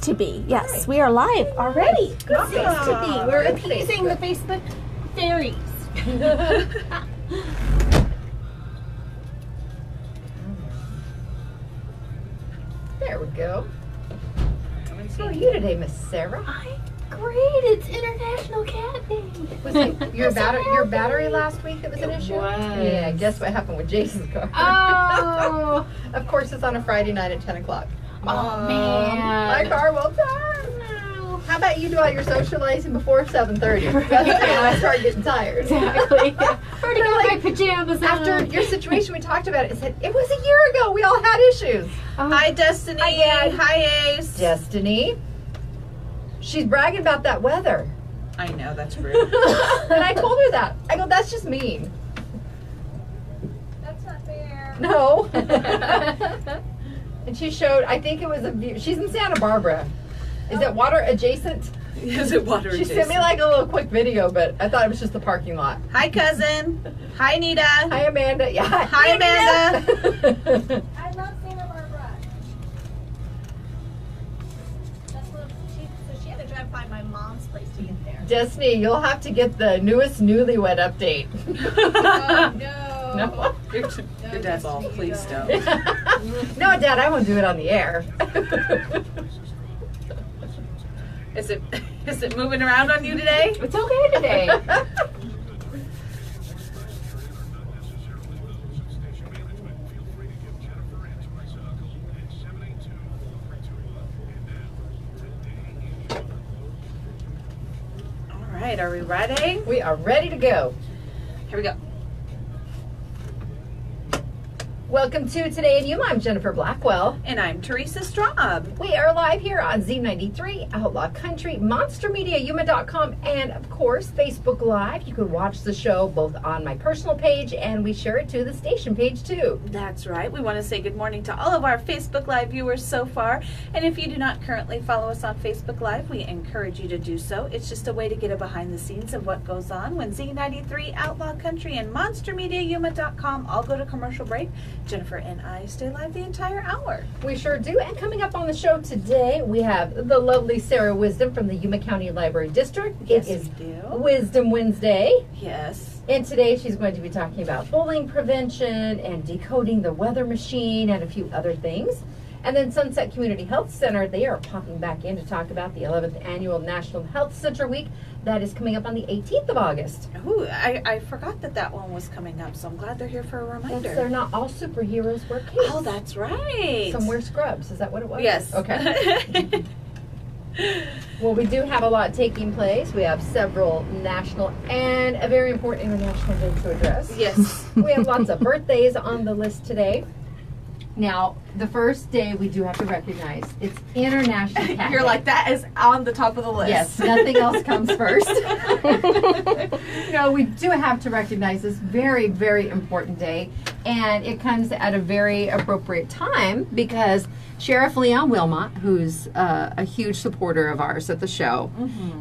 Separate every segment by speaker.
Speaker 1: To be, yes, we are live already. Good seems to be. We're appeasing the Facebook fairies.
Speaker 2: There we go. How are you today, Miss Sarah?
Speaker 1: I'm great. It's International Cat Day.
Speaker 2: Was it your battery last week that was an issue? Yeah. Guess what happened with Jason's car?
Speaker 1: Oh.
Speaker 2: Of course, it's on a Friday night at 10 o'clock.
Speaker 1: Oh man.
Speaker 2: My car will turn. No. How about you do all your socializing before 7:30? That's when I start getting tired.
Speaker 1: Exactly. Or to go
Speaker 2: Like,
Speaker 1: my pajamas
Speaker 2: after
Speaker 1: on.
Speaker 2: your situation, we talked about it. It said it was a year ago. We all had issues.
Speaker 3: Hi, Destiny.
Speaker 2: Hi, Dad.
Speaker 3: Hi, Ace.
Speaker 2: Destiny. She's bragging about that weather.
Speaker 3: I know, that's rude.
Speaker 2: And I told her that. I go, that's just mean.
Speaker 3: That's not fair.
Speaker 2: No. And she showed, I think it was a view. She's in Santa Barbara. Is it water adjacent?
Speaker 3: Is it water
Speaker 2: She
Speaker 3: adjacent?
Speaker 2: sent me like a little quick video, but I thought it was just the parking lot.
Speaker 3: Hi, cousin. Hi, Nita.
Speaker 2: Hi, Amanda. Yeah.
Speaker 3: Hi, Amanda.
Speaker 4: I love Santa Barbara. That's what so she had to drive by my mom's place to get there.
Speaker 2: Destiny, you'll have to get the newest newlywed update.
Speaker 4: Oh, no.
Speaker 2: No?
Speaker 3: Your dad's all, please don't.
Speaker 2: No, Dad, I won't do it on the air.
Speaker 3: Is it moving around on you today?
Speaker 1: It's okay today.
Speaker 3: All right, are we ready?
Speaker 2: We are ready to go.
Speaker 3: Here we go.
Speaker 2: Welcome to Today in Yuma. I'm Jennifer Blackwell.
Speaker 3: And I'm Teresa Straub.
Speaker 2: We are live here on Z93, Outlaw Country, MonsterMediaYuma.com, and of course, Facebook Live. You can watch the show both on my personal page and we share it to the station page too.
Speaker 3: That's right. We want to say good morning to all of our Facebook Live viewers so far. And if you do not currently follow us on Facebook Live, we encourage you to do so. It's just a way to get a behind the scenes of what goes on when Z93, Outlaw Country, and MonsterMediaYuma.com all go to commercial break. Jennifer and I stay live the entire hour.
Speaker 2: We sure do. And coming up on the show today, we have the lovely Sarah Wisdom from the Yuma County Library District.
Speaker 3: Yes,
Speaker 2: it is
Speaker 3: we do.
Speaker 2: Wisdom Wednesday.
Speaker 3: Yes.
Speaker 2: And today she's going to be talking about bullying prevention and decoding the weather machine and a few other things. And then Sunset Community Health Center, they are popping back in to talk about the 11th Annual National Health Center Week. That is coming up on the 18th of August.
Speaker 3: Ooh, I forgot that one was coming up, so I'm glad they're here for a reminder.
Speaker 2: They're not all superheroes, we're kids.
Speaker 3: Oh, that's right.
Speaker 2: Some wear scrubs. Is that what it was?
Speaker 3: Yes.
Speaker 2: Okay. Well, we do have a lot taking place. We have several national and a very important international day to address.
Speaker 3: Yes.
Speaker 2: We have lots of birthdays on the list today. Now, the first day we do have to recognize it's International Cat
Speaker 3: You're
Speaker 2: Day.
Speaker 3: like, that is on the top of the list.
Speaker 2: Yes, nothing else comes first. No, we do have to recognize this very, very important day. And it comes at a very appropriate time because Sheriff Leon Wilmot, who's a huge supporter of ours at the show,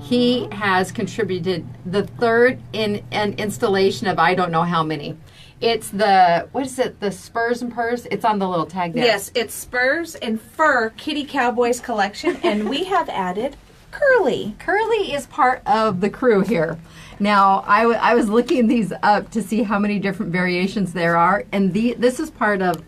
Speaker 2: he has contributed the third in an installation of I don't know how many. It's the, what is it, the Spurs and Purrs? It's on the little tag there.
Speaker 3: Yes, it's Spurs and Fur Kitty Cowboys collection, and we have added Curly.
Speaker 2: Curly is part of the crew here. Now, I was looking these up to see how many different variations there are, and this is part of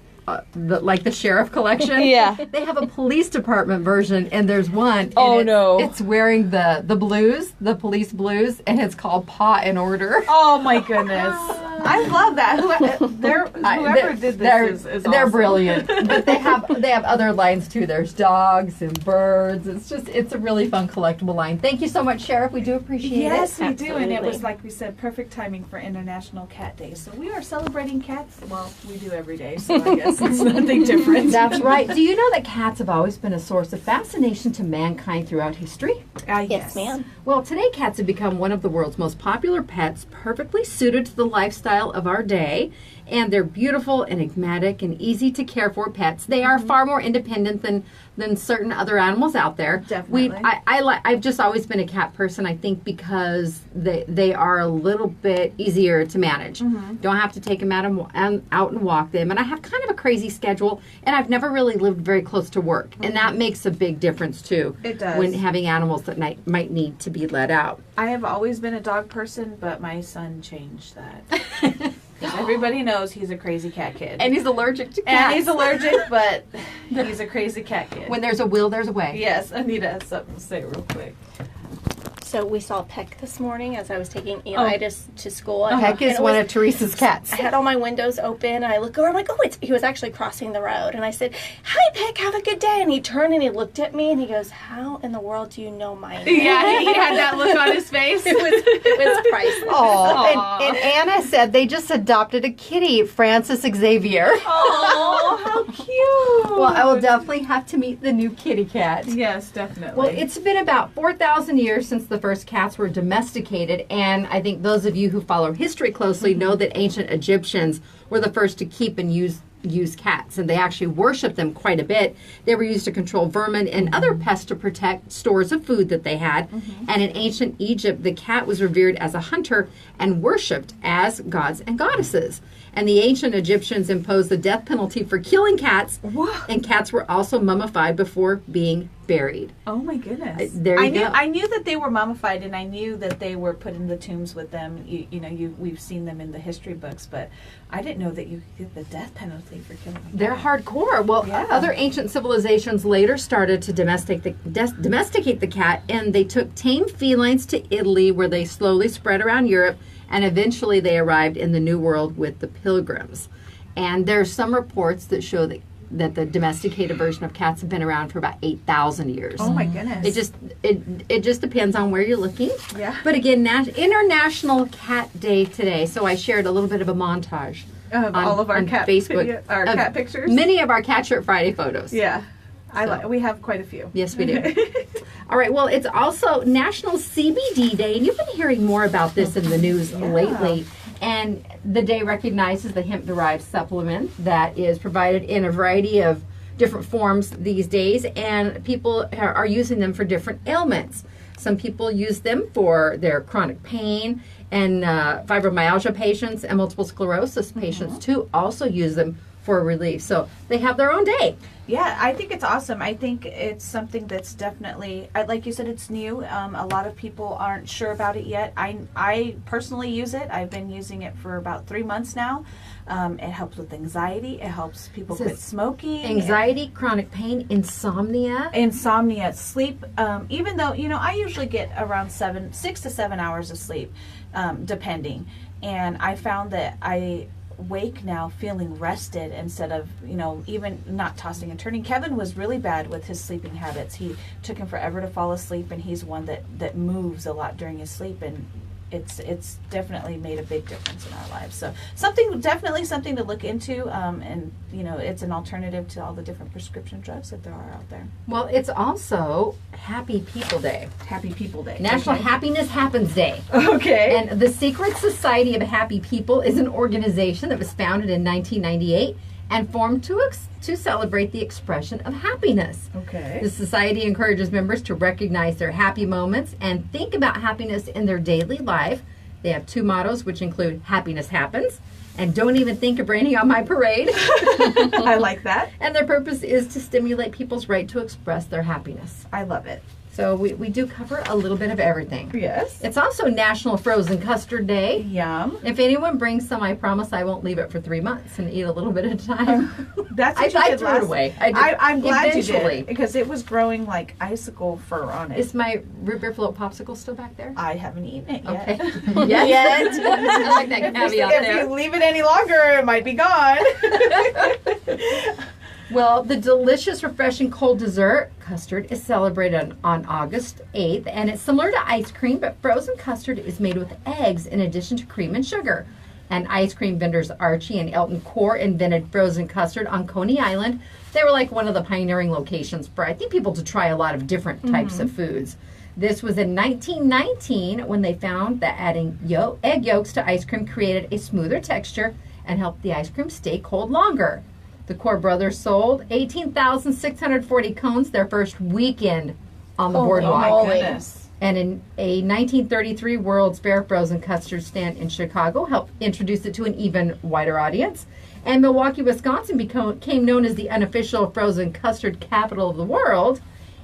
Speaker 2: the sheriff collection.
Speaker 1: Yeah.
Speaker 2: They have a police department version, and there's one.
Speaker 1: Oh, no.
Speaker 2: It's wearing the blues, the police blues, and it's called Paw and Order.
Speaker 3: Oh my goodness. I love that. Whoever did this is
Speaker 2: they're
Speaker 3: awesome.
Speaker 2: brilliant. But they have other lines too. There's dogs and birds. It's a really fun collectible line. Thank you so much, Sheriff. We do appreciate
Speaker 3: Yes,
Speaker 2: it.
Speaker 3: we do, and it
Speaker 1: Absolutely.
Speaker 3: was, like we said, perfect timing for International Cat Day. So we are celebrating cats. Well, we do every day, so I guess it's nothing different.
Speaker 2: That's right. Do you know that cats have always been a source of fascination to mankind throughout history?
Speaker 1: Yes, ma'am.
Speaker 2: Well, today cats have become one of the world's most popular pets, perfectly suited to the lifestyle of our day. And they're beautiful, enigmatic, and easy to care for pets. They are far more independent than than certain other animals out there.
Speaker 3: Definitely.
Speaker 2: I've just always been a cat person, I think, because they are a little bit easier to manage. Don't have to take them out and walk them. And I have kind of a crazy schedule, and I've never really lived very close to work. And that makes a big difference, too.
Speaker 3: It does.
Speaker 2: When having animals that might need to be let out.
Speaker 3: I have always been a dog person, but my son changed that. Everybody knows he's a crazy cat kid.
Speaker 2: And he's allergic to cats.
Speaker 3: And he's allergic, but he's a crazy cat kid.
Speaker 2: When there's a will, there's a way.
Speaker 3: Yes, Anita has something to say real quick.
Speaker 1: So we saw Peck this morning as I was taking Eli to school. And
Speaker 2: Peck is one of Teresa's cats.
Speaker 1: I had all my windows open, and I look over, I'm like, oh, he was actually crossing the road. And I said, hi, Peck, have a good day. And he turned and he looked at me, and he goes, how in the world do you know my name?
Speaker 3: Yeah, he had that look on his face.
Speaker 1: It was priceless.
Speaker 2: Oh, and Anna said they just adopted a kitty, Francis Xavier.
Speaker 3: Oh, how cute.
Speaker 2: Well, I will definitely have to meet the new kitty cat.
Speaker 3: Yes, definitely.
Speaker 2: Well, it's been about 4,000 years since the first cats were domesticated, and I think those of you who follow history closely know that ancient Egyptians were the first to keep and use cats, and they actually worshiped them quite a bit. They were used to control vermin and other pests to protect stores of food that they had. And in ancient Egypt, the cat was revered as a hunter and worshipped as gods and goddesses. And the ancient Egyptians imposed the death penalty for killing cats, and cats were also mummified before being buried.
Speaker 3: Oh my goodness!
Speaker 2: There you go.
Speaker 3: I knew that they were mummified, and I knew that they were put in the tombs with them. We've seen them in the history books, but I didn't know that you could get the death penalty for killing them.
Speaker 2: They're hardcore. Well, other ancient civilizations later started to domesticate the cat, and they took tame felines to Italy, where they slowly spread around Europe, and eventually they arrived in the New World with the Pilgrims. And there are some reports that show that the domesticated version of cats have been around for about 8,000 years.
Speaker 3: Oh my goodness!
Speaker 2: It just depends on where you're looking.
Speaker 3: Yeah.
Speaker 2: But again, International Cat Day today, so I shared a little bit of a montage
Speaker 3: Of all of our cat
Speaker 2: Facebook,
Speaker 3: cat pictures.
Speaker 2: Many of our Cat Shirt Friday photos.
Speaker 3: Yeah, we have quite a few.
Speaker 2: Yes, we do. All right. Well, it's also National CBD Day, and you've been hearing more about this in the news lately. And the day recognizes the hemp-derived supplement that is provided in a variety of different forms these days, and people are using them for different ailments. Some people use them for their chronic pain, and fibromyalgia patients and multiple sclerosis patients too also use them for relief. So they have their own day.
Speaker 3: Yeah, I think it's awesome. I think it's something that's definitely, like you said, it's new. A lot of people aren't sure about it yet. I personally use it. I've been using it for about 3 months now. It helps with anxiety. It helps people quit smoking.
Speaker 2: Anxiety, chronic pain, insomnia,
Speaker 3: sleep. Even though, I usually get around 6 to 7 hours of sleep, depending. And I found that I wake now feeling rested instead of, even not tossing and turning. Kevin was really bad with his sleeping habits. He took him forever to fall asleep, and he's one that moves a lot during his sleep, and it's definitely made a big difference in our lives. So definitely something to look into, and it's an alternative to all the different prescription drugs that there are out there.
Speaker 2: Well, it's also Happy People Day.
Speaker 3: Happy People Day.
Speaker 2: National Happiness Happens Day.
Speaker 3: Okay.
Speaker 2: And the Secret Society of Happy People is an organization that was founded in 1998 and formed to celebrate the expression of happiness.
Speaker 3: Okay.
Speaker 2: The society encourages members to recognize their happy moments and think about happiness in their daily life. They have 2 mottos, which include happiness happens and don't even think of raining on my parade.
Speaker 3: I like that.
Speaker 2: And their purpose is to stimulate people's right to express their happiness.
Speaker 3: I love it.
Speaker 2: So we do cover a little bit of everything.
Speaker 3: Yes.
Speaker 2: It's also National Frozen Custard Day.
Speaker 3: Yum.
Speaker 2: If anyone brings some, I promise I won't leave it for 3 months and eat a little bit at a time.
Speaker 3: That's what
Speaker 2: I
Speaker 3: you did
Speaker 2: threw it away.
Speaker 3: I'm glad
Speaker 2: eventually.
Speaker 3: you did, because it was growing like icicle fur on it.
Speaker 2: Is my root beer float popsicle still back there?
Speaker 3: I haven't eaten it yet.
Speaker 2: Okay. Yes. I like that caveat
Speaker 3: If
Speaker 2: there.
Speaker 3: you leave it any longer, it might be gone.
Speaker 2: Well, the delicious, refreshing cold dessert, custard, is celebrated on August 8th, and it's similar to ice cream, but frozen custard is made with eggs in addition to cream and sugar. And ice cream vendors Archie and Elton Core invented frozen custard on Coney Island. They were like one of the pioneering locations for, I think, people to try a lot of different types of foods. This was in 1919 when they found that adding egg yolks to ice cream created a smoother texture and helped the ice cream stay cold longer. The Core Brothers sold 18,640 cones their first weekend on the boardwalk.
Speaker 3: Oh my goodness.
Speaker 2: And in a 1933 World's Fair frozen custard stand in Chicago helped introduce it to an even wider audience. And Milwaukee, Wisconsin became known as the unofficial frozen custard capital of the world.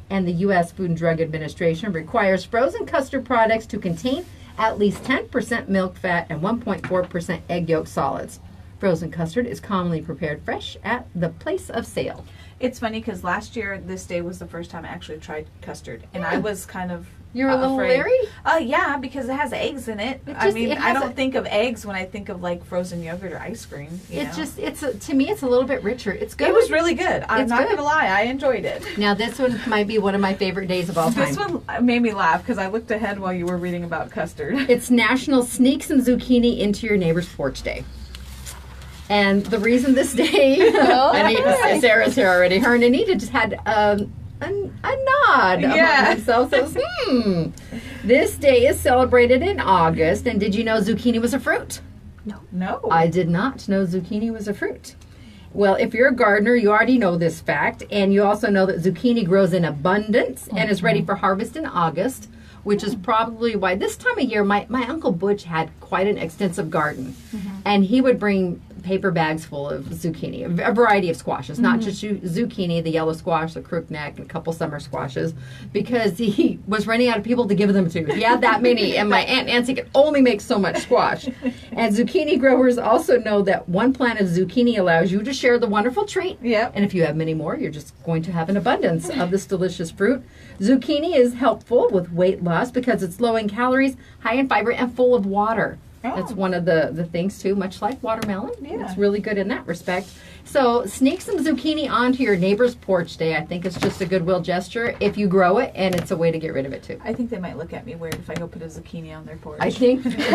Speaker 2: And the U.S. Food and Drug Administration requires frozen custard products to contain at least 10% milk fat and 1.4% egg yolk solids. Frozen custard is commonly prepared fresh at the place of sale.
Speaker 3: It's funny because last year this day was the first time I actually tried custard, and I was kind of
Speaker 2: You're a little
Speaker 3: afraid.
Speaker 2: leery?
Speaker 3: Yeah, because it has eggs in it.
Speaker 2: It
Speaker 3: I
Speaker 2: just-
Speaker 3: mean,
Speaker 2: it
Speaker 3: I
Speaker 2: has
Speaker 3: don't
Speaker 2: a-
Speaker 3: think of eggs when I think of like frozen yogurt or ice cream. You know?
Speaker 2: To me, it's a little bit richer. It's good.
Speaker 3: It was really good. I'm
Speaker 2: It's
Speaker 3: not
Speaker 2: good.
Speaker 3: gonna lie, I enjoyed it.
Speaker 2: Now, this one might be one of my favorite days of all time.
Speaker 3: This one made me laugh because I looked ahead while you were reading about custard.
Speaker 2: It's National Sneak Some Zucchini Into Your Neighbor's Porch Day. And the reason this day, Anita, Sarah's here already. Her and Anita just had a nod
Speaker 3: Yeah.
Speaker 2: among themselves. Says, This day is celebrated in August. And did you know zucchini was a fruit?
Speaker 3: No.
Speaker 2: I did not know zucchini was a fruit. Well, if you're a gardener, you already know this fact. And you also know that zucchini grows in abundance and is ready for harvest in August, which is probably why this time of year, my Uncle Butch had quite an extensive garden. And he would bring paper bags full of zucchini, a variety of squashes, not just zucchini, the yellow squash, the crookneck, and a couple summer squashes, because he was running out of people to give them to. He had that many, and my Aunt Nancy could only make so much squash. And zucchini growers also know that one plant of zucchini allows you to share the wonderful treat.
Speaker 3: Yep.
Speaker 2: And if you have many more, you're just going to have an abundance of this delicious fruit. Zucchini is helpful with weight loss because it's low in calories, high in fiber, and full of water. That's one of the things, too, much like watermelon.
Speaker 3: Yeah.
Speaker 2: It's really good in that respect. So sneak some zucchini onto your neighbor's porch day. I think it's just a goodwill gesture if you grow it, and it's a way to get rid of it, too.
Speaker 3: I think they might look at me weird if I go put a zucchini on their porch.
Speaker 2: I think people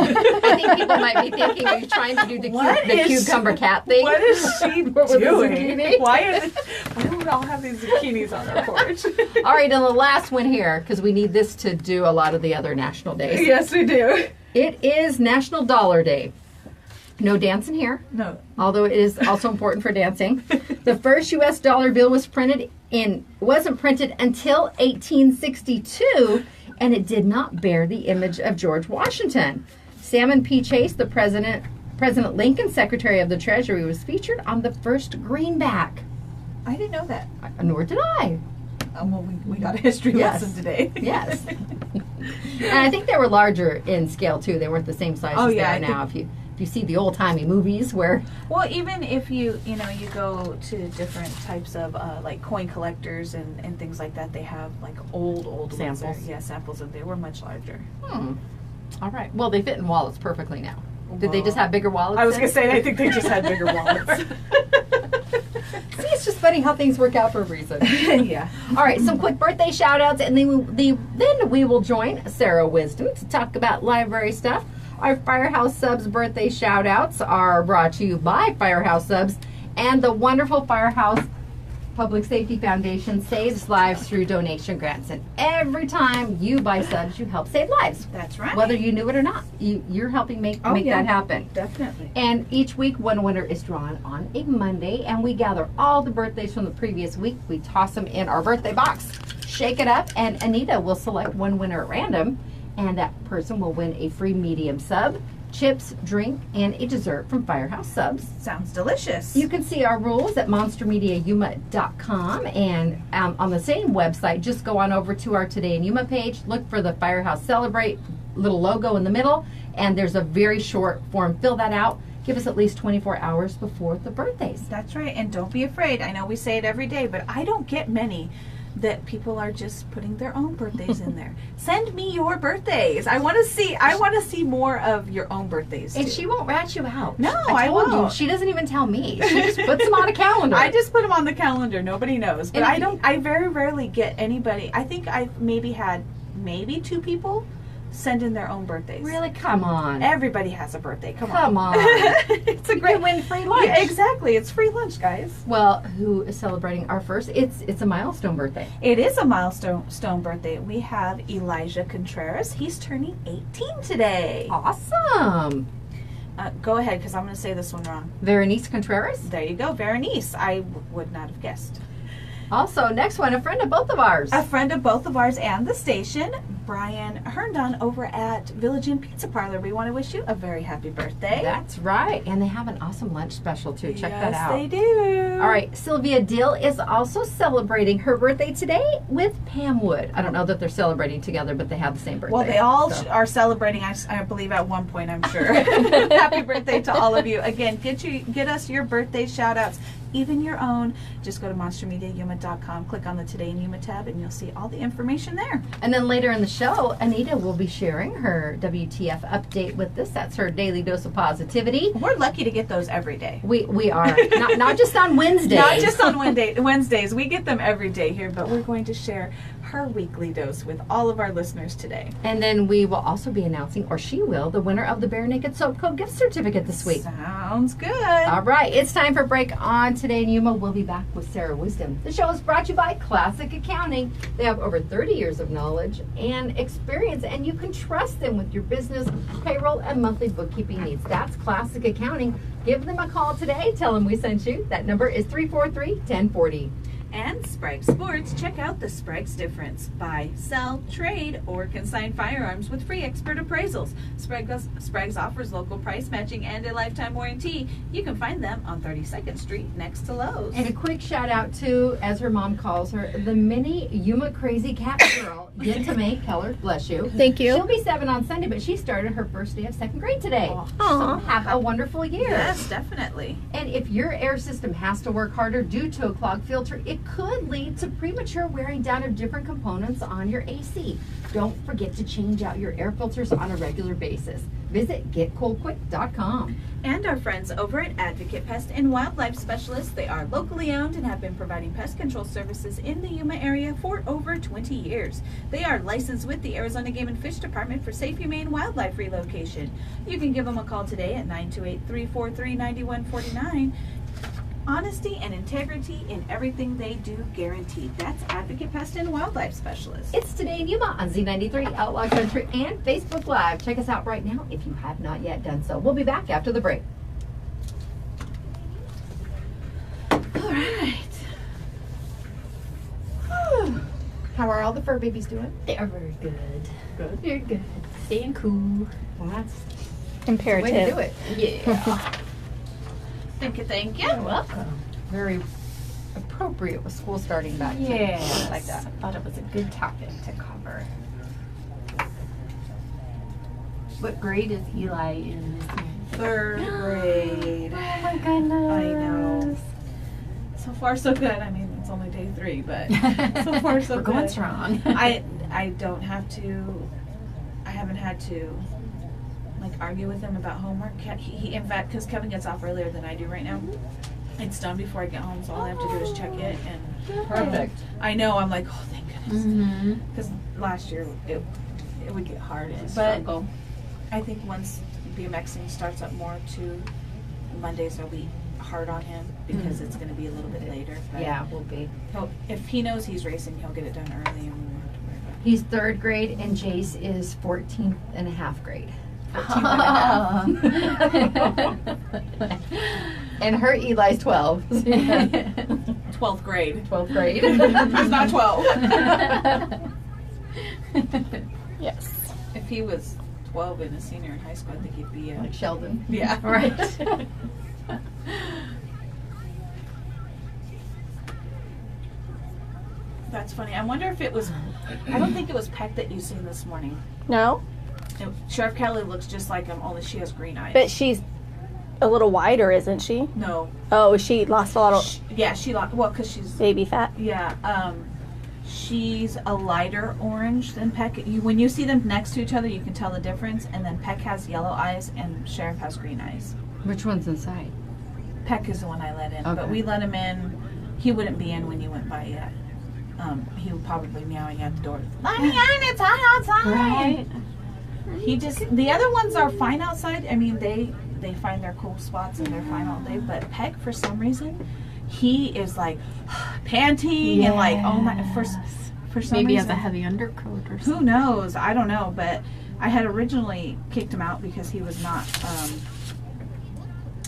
Speaker 2: might be thinking, are you trying to do the cucumber cat thing?
Speaker 3: What is she
Speaker 2: With the
Speaker 3: doing?
Speaker 2: zucchini?
Speaker 3: Why do we all have these zucchinis on our porch?
Speaker 2: All right, and the last one here, because we need this to do a lot of the other national days.
Speaker 3: Yes, we do.
Speaker 2: It is National Dollar Day. No dancing here,
Speaker 3: No.
Speaker 2: although it is also important for dancing. The first U.S. dollar bill wasn't printed until 1862, and it did not bear the image of George Washington. Salmon P. Chase, the President Lincoln's Secretary of the Treasury, was featured on the first greenback.
Speaker 3: I didn't know that.
Speaker 2: Nor did I.
Speaker 3: Well, we got a history
Speaker 2: Yes.
Speaker 3: lesson today.
Speaker 2: Yes. And I think they were larger in scale, too. They weren't the same size
Speaker 3: Oh,
Speaker 2: as
Speaker 3: yeah,
Speaker 2: they
Speaker 3: I
Speaker 2: are now. If you see the old-timey movies where...
Speaker 3: Well, even if you go to different types of like coin collectors and things like that, they have like old ones there.
Speaker 2: Samples.
Speaker 3: Yeah, samples, and they were much larger.
Speaker 2: All right. Well, they fit in wallets perfectly now. Did they just have bigger wallets?
Speaker 3: I was
Speaker 2: then?
Speaker 3: gonna say, I think they just had bigger wallets.
Speaker 2: See, it's just funny how things work out for a reason.
Speaker 3: Yeah.
Speaker 2: All right, some quick birthday shout outs, and then we will join Sarah Wisdom to talk about library stuff. Our Firehouse Subs birthday shout outs are brought to you by Firehouse Subs and the wonderful Firehouse Public Safety Foundation saves lives through donation grants. And every time you buy subs, you help save lives.
Speaker 3: That's right.
Speaker 2: Whether you knew it or not, you're helping make
Speaker 3: yeah.
Speaker 2: that happen.
Speaker 3: Definitely.
Speaker 2: And each week, one winner is drawn on a Monday, and we gather all the birthdays from the previous week. We toss them in our birthday box, shake it up, and Anita will select one winner at random, and that person will win a free medium sub, chips, drink, and a dessert from Firehouse Subs.
Speaker 3: Sounds delicious.
Speaker 2: You can see our rules at monstermediayuma.com, and on the same website, just go on over to our Today in Yuma page, look for the Firehouse Celebrate little logo in the middle, and there's a very short form. Fill that out. Give us at least 24 hours before the birthdays.
Speaker 3: That's right, and don't be afraid. I know we say it every day, but I don't get many that people are just putting their own birthdays in there. Send me your birthdays. I want to see more of your own birthdays.
Speaker 2: And
Speaker 3: too.
Speaker 2: she won't rat you out.
Speaker 3: No,
Speaker 2: I told you.
Speaker 3: won't.
Speaker 2: She doesn't even tell me. She just puts them on a calendar.
Speaker 3: I just put them on the calendar. Nobody knows. But
Speaker 2: And
Speaker 3: I very rarely get anybody. I think I've maybe had 2 people send in their own birthdays.
Speaker 2: Really? Come on.
Speaker 3: Everybody has a birthday. Come
Speaker 2: on.
Speaker 3: It's a
Speaker 2: You
Speaker 3: great
Speaker 2: can win free lunch.
Speaker 3: Yeah, exactly. It's free lunch, guys.
Speaker 2: Well, who is celebrating our first? It's a milestone birthday.
Speaker 3: It is a milestone birthday. We have Elijah Contreras. He's turning 18 today.
Speaker 2: Awesome.
Speaker 3: Go ahead, because I'm going to say this one wrong.
Speaker 2: Veronice Contreras.
Speaker 3: There you go, Veronice. I would not have guessed.
Speaker 2: Also, next one, a friend of both of ours.
Speaker 3: A friend of both of ours and the station, Brian Herndon over at Village Inn Pizza Parlor. We want to wish you a very happy birthday.
Speaker 2: That's right. And they have an awesome lunch special, too. Check that out.
Speaker 3: Yes, they do.
Speaker 2: All right. Sylvia Dill is also celebrating her birthday today with Pam Wood. I don't know that they're celebrating together, but they have the same birthday.
Speaker 3: Well, they all are celebrating, I believe, at one point, I'm sure. Happy birthday to all of you. Again, get us your birthday shout-outs, even your own. Just go to monstermediayuma.com, click on the Today in Yuma tab, and you'll see all the information there.
Speaker 2: And then later in the show, Anita will be sharing her WTF update with us. That's her daily dose of positivity.
Speaker 3: We're lucky to get those every day.
Speaker 2: We are. not just on Wednesdays.
Speaker 3: Not just on Wednesdays. We get them every day here, but we're going to share her weekly dose with all of our listeners today.
Speaker 2: And then we will also be announcing, or she will, the winner of the Bare Naked Soap Co. gift certificate this week.
Speaker 3: Sounds good.
Speaker 2: All right, it's time for a break on Today in Yuma. We'll be back with Sarah Wisdom. The show is brought to you by Classic Accounting. They have over 30 years of knowledge and experience, and you can trust them with your business, payroll, and monthly bookkeeping needs. That's Classic Accounting. Give them a call today. Tell them we sent you. That number is 343-1040.
Speaker 3: And Sprague Sports, check out the Sprague's difference. Buy, sell, trade, or consign firearms with free expert appraisals. Sprague's offers local price matching and a lifetime warranty. You can find them on 32nd Street next to Lowe's.
Speaker 2: And a quick shout out to, as her mom calls her, the mini Yuma crazy cat girl, Yentame Keller. Bless you.
Speaker 1: Thank you.
Speaker 2: She'll be 7 on Sunday, but she started her first day of 2nd grade today.
Speaker 3: Oh.
Speaker 2: So have a wonderful year.
Speaker 3: Yes, definitely.
Speaker 2: And if your air system has to work harder due to a clogged filter, it could lead to premature wearing down of different components on your AC. Don't forget to change out your air filters on a regular basis. Visit getcoldquick.com.
Speaker 3: And our friends over at Advocate Pest and Wildlife Specialists. They are locally owned and have been providing pest control services in the Yuma area for over 20 years. They are licensed with the Arizona Game and Fish Department for safe, humane wildlife relocation. You can give them a call today at 928-343-9149. Honesty and integrity in everything they do, guaranteed. That's Advocate Pest and Wildlife Specialist.
Speaker 2: It's Today in Yuma on Z93, Outlaw Country, and Facebook Live. Check us out right now if you have not yet done so. We'll be back after the break.
Speaker 3: All right.
Speaker 2: How are all the fur babies doing?
Speaker 5: They are very good.
Speaker 2: Good.
Speaker 5: Very good. Staying cool.
Speaker 2: That's
Speaker 1: Imperative.
Speaker 2: the way to do it.
Speaker 5: Yeah.
Speaker 3: Thank you.
Speaker 5: You're welcome.
Speaker 2: Very appropriate with school starting back. too.
Speaker 3: Yes.
Speaker 2: I like that.
Speaker 5: I thought it was a good topic to cover. What grade is Eli in this year?
Speaker 3: 3rd grade.
Speaker 5: Oh my goodness.
Speaker 3: I know. So far, so good. I mean, it's only day 3, but so far, so
Speaker 5: We're
Speaker 3: good.
Speaker 5: going strong.
Speaker 3: I don't have to. I haven't had to like argue with him about homework. He in fact, because Kevin gets off earlier than I do right now. It's done before I get home, so all I have to do is check it and.
Speaker 2: Perfect.
Speaker 3: I know. I'm like, oh, thank goodness.
Speaker 5: Mm-hmm.
Speaker 3: Because last year it would get hard, but
Speaker 5: Struggle.
Speaker 3: I think once BMXing starts up more too, Mondays will be hard on him because it's going to be a little bit later. But
Speaker 2: Yeah, we'll be.
Speaker 3: if he knows he's racing, he'll get it done early and we won't have to worry about it.
Speaker 2: He's 3rd grade and Jace is 14th and a half grade. And her Eli's 12.
Speaker 3: 12th grade.
Speaker 2: 12th grade.
Speaker 3: He's not 12.
Speaker 1: Yes.
Speaker 3: If he was 12 and a senior in high school, I think he'd be
Speaker 2: Like Sheldon.
Speaker 3: yeah.
Speaker 2: Right.
Speaker 3: That's funny. I wonder if it was. I don't think it was Peck that you seen this morning.
Speaker 1: No?
Speaker 3: Sheriff Kelly looks just like him, only she has green eyes.
Speaker 1: But she's a little wider, isn't she?
Speaker 3: No.
Speaker 1: Oh, she lost a lot of
Speaker 3: She lost. Well, because she's.
Speaker 1: baby fat.
Speaker 3: Yeah. She's a lighter orange than Peck. When you see them next to each other, you can tell the difference. And then Peck has yellow eyes, and Sheriff has green eyes.
Speaker 2: Which one's inside?
Speaker 3: Peck is the one I let in,
Speaker 2: Okay.
Speaker 3: but we let him in. He wouldn't be in when you went by yet. He was probably meowing at the door. Let me in! It's hot outside.
Speaker 5: Right.
Speaker 3: He just. The other ones are fine outside. I mean, they find their cool spots and they're fine all day. But Peck, for some reason, he is like panting and like, oh my, for some
Speaker 5: Maybe
Speaker 3: reason.
Speaker 5: has a heavy undercoat or something.
Speaker 3: Who knows? I don't know. But I had originally kicked him out because he was not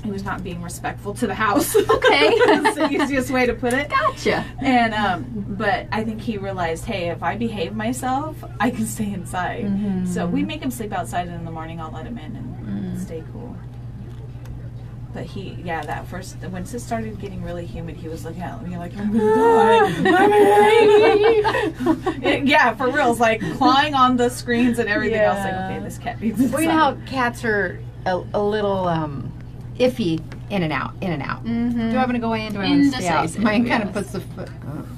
Speaker 3: he was not being respectful to the house.
Speaker 2: Okay.
Speaker 3: That's the easiest way to put it.
Speaker 2: Gotcha.
Speaker 3: And but I think he realized, hey, if I behave myself, I can stay inside.
Speaker 2: Mm-hmm.
Speaker 3: So we make him sleep outside, and in the morning I'll let him in and stay cool. But that first, once it started getting really humid, he was looking at me like, I'm gonna die. Yeah, for real. It's like clawing on the screens and everything else. Like, okay, this cat needs inside.
Speaker 2: Well, you know how cats are a little iffy in and out.
Speaker 5: Mm-hmm.
Speaker 2: Do I want to go in? Do I want to stay out?
Speaker 5: Indecisive,
Speaker 2: Mine kind of
Speaker 5: yes.
Speaker 2: puts the foot,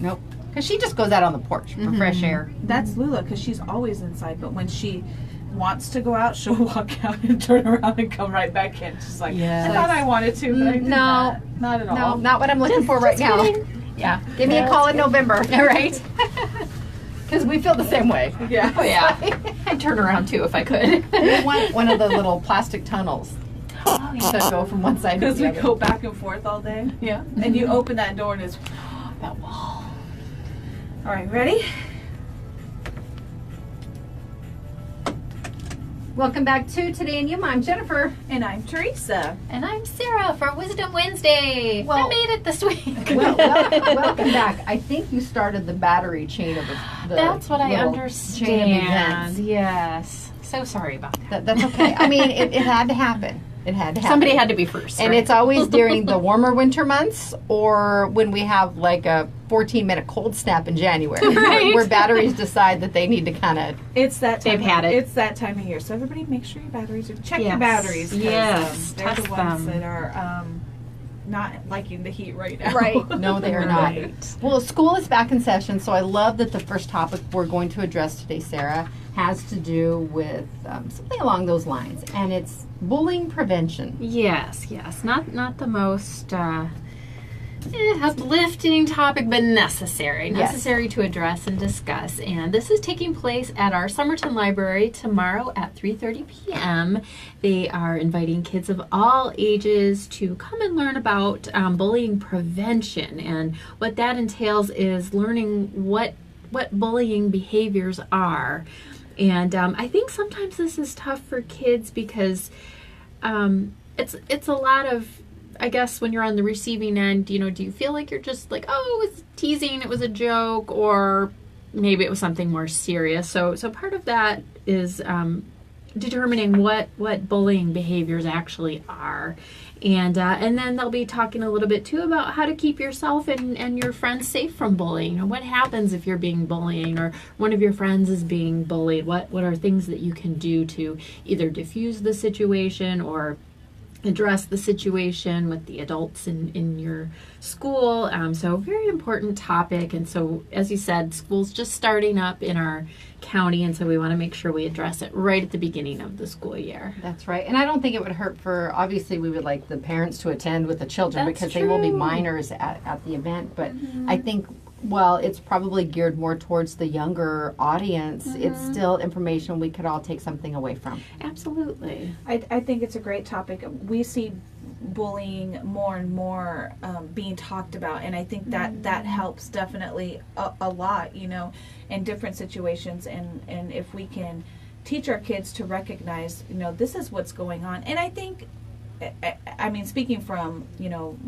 Speaker 2: nope. Because she just goes out on the porch for fresh air.
Speaker 3: That's Lula, because she's always inside. But when she wants to go out, she'll walk out and turn around and come right back in. She's like,
Speaker 2: Yes.
Speaker 3: I thought I wanted to, but I did
Speaker 2: No.
Speaker 3: not. Not at
Speaker 2: No,
Speaker 3: all.
Speaker 2: not what I'm looking for right now.
Speaker 5: Yeah.
Speaker 2: Give me a call in November. All right. Because we feel the same way.
Speaker 3: Yeah.
Speaker 5: Oh, yeah. I'd turn around too if I could.
Speaker 2: We want one of the little plastic tunnels to go from one side to
Speaker 3: Because
Speaker 2: the
Speaker 3: we
Speaker 2: other.
Speaker 3: go back and forth all day.
Speaker 2: Yeah.
Speaker 3: And you open that door and it's that wall. All right, ready?
Speaker 2: Welcome back to Today in Yuma. I'm Jennifer.
Speaker 3: And I'm Teresa.
Speaker 5: And I'm Sarah for Wisdom Wednesday.
Speaker 2: Well-
Speaker 5: I made it this week.
Speaker 2: Welcome back. I think you started the battery chain of the
Speaker 5: That's what I
Speaker 2: little
Speaker 5: understand.
Speaker 2: chain of events.
Speaker 5: Yes. So sorry about that.
Speaker 2: That's okay. I mean, it had to happen. It had to happen.
Speaker 5: Somebody had to be first.
Speaker 2: And
Speaker 5: right?
Speaker 2: it's always during the warmer winter months or when we have like a 14-minute cold snap in January
Speaker 5: Right.
Speaker 2: where batteries decide that they need to kind of...
Speaker 3: It's that time.
Speaker 5: They've had it.
Speaker 3: It's that time of year. So everybody make sure your batteries are... Check your
Speaker 5: Yes.
Speaker 3: batteries. 'Cause,
Speaker 5: Yes.
Speaker 3: they're the
Speaker 5: Test
Speaker 3: ones
Speaker 5: them.
Speaker 3: that are not liking the heat right now.
Speaker 1: Right.
Speaker 2: No, they are
Speaker 5: Right.
Speaker 2: not. Well, school is back in session, so I love that the first topic we're going to address today, Sarah, has to do with something along those lines, and it's bullying prevention.
Speaker 5: Yes. Not the most uplifting topic, but necessary.
Speaker 2: Yes.
Speaker 5: Necessary to address and discuss. And this is taking place at our Somerton Library tomorrow at 3:30 p.m. They are inviting kids of all ages to come and learn about bullying prevention. And what that entails is learning what bullying behaviors are. And I think sometimes this is tough for kids because it's a lot of, I guess, when you're on the receiving end, do you feel like you're just like, oh, it was teasing, it was a joke, or maybe it was something more serious. So part of that is determining what bullying behaviors actually are. And then they'll be talking a little bit too about how to keep yourself and your friends safe from bullying. What happens if you're being bullied or one of your friends is being bullied? What are things that you can do to either diffuse the situation or address the situation with the adults in your school? So very important topic. And so, as you said, school's just starting up in our county, and so we want to make sure we address it right at the beginning of the school year.
Speaker 2: That's right. And I don't think it would hurt for, obviously we would like the parents to attend with the children
Speaker 5: That's
Speaker 2: because they will be
Speaker 5: true.
Speaker 2: minors at the event. But I think, while it's probably geared more towards the younger audience, it's still information we could all take something away from.
Speaker 5: Absolutely.
Speaker 3: I think it's a great topic. We see bullying more and more being talked about, and I think that helps definitely a lot, in different situations, and if we can teach our kids to recognize, this is what's going on. And I think, I mean, speaking from,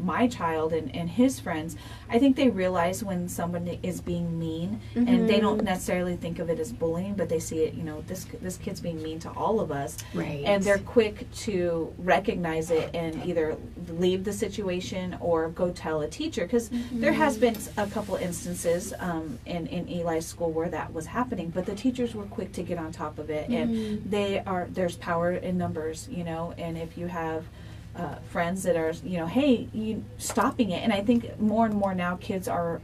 Speaker 3: my child and his friends, I think they realize when somebody is being mean, and they don't necessarily think of it as bullying, but they see it, this kid's being mean to all of us.
Speaker 5: Right.
Speaker 3: And they're quick to recognize it and either leave the situation or go tell a teacher. Because there has been a couple instances in Eli's school where that was happening, but the teachers were quick to get on top of it. And there's power in numbers, and if you have friends that are, hey, you stopping it. And I think more and more now kids are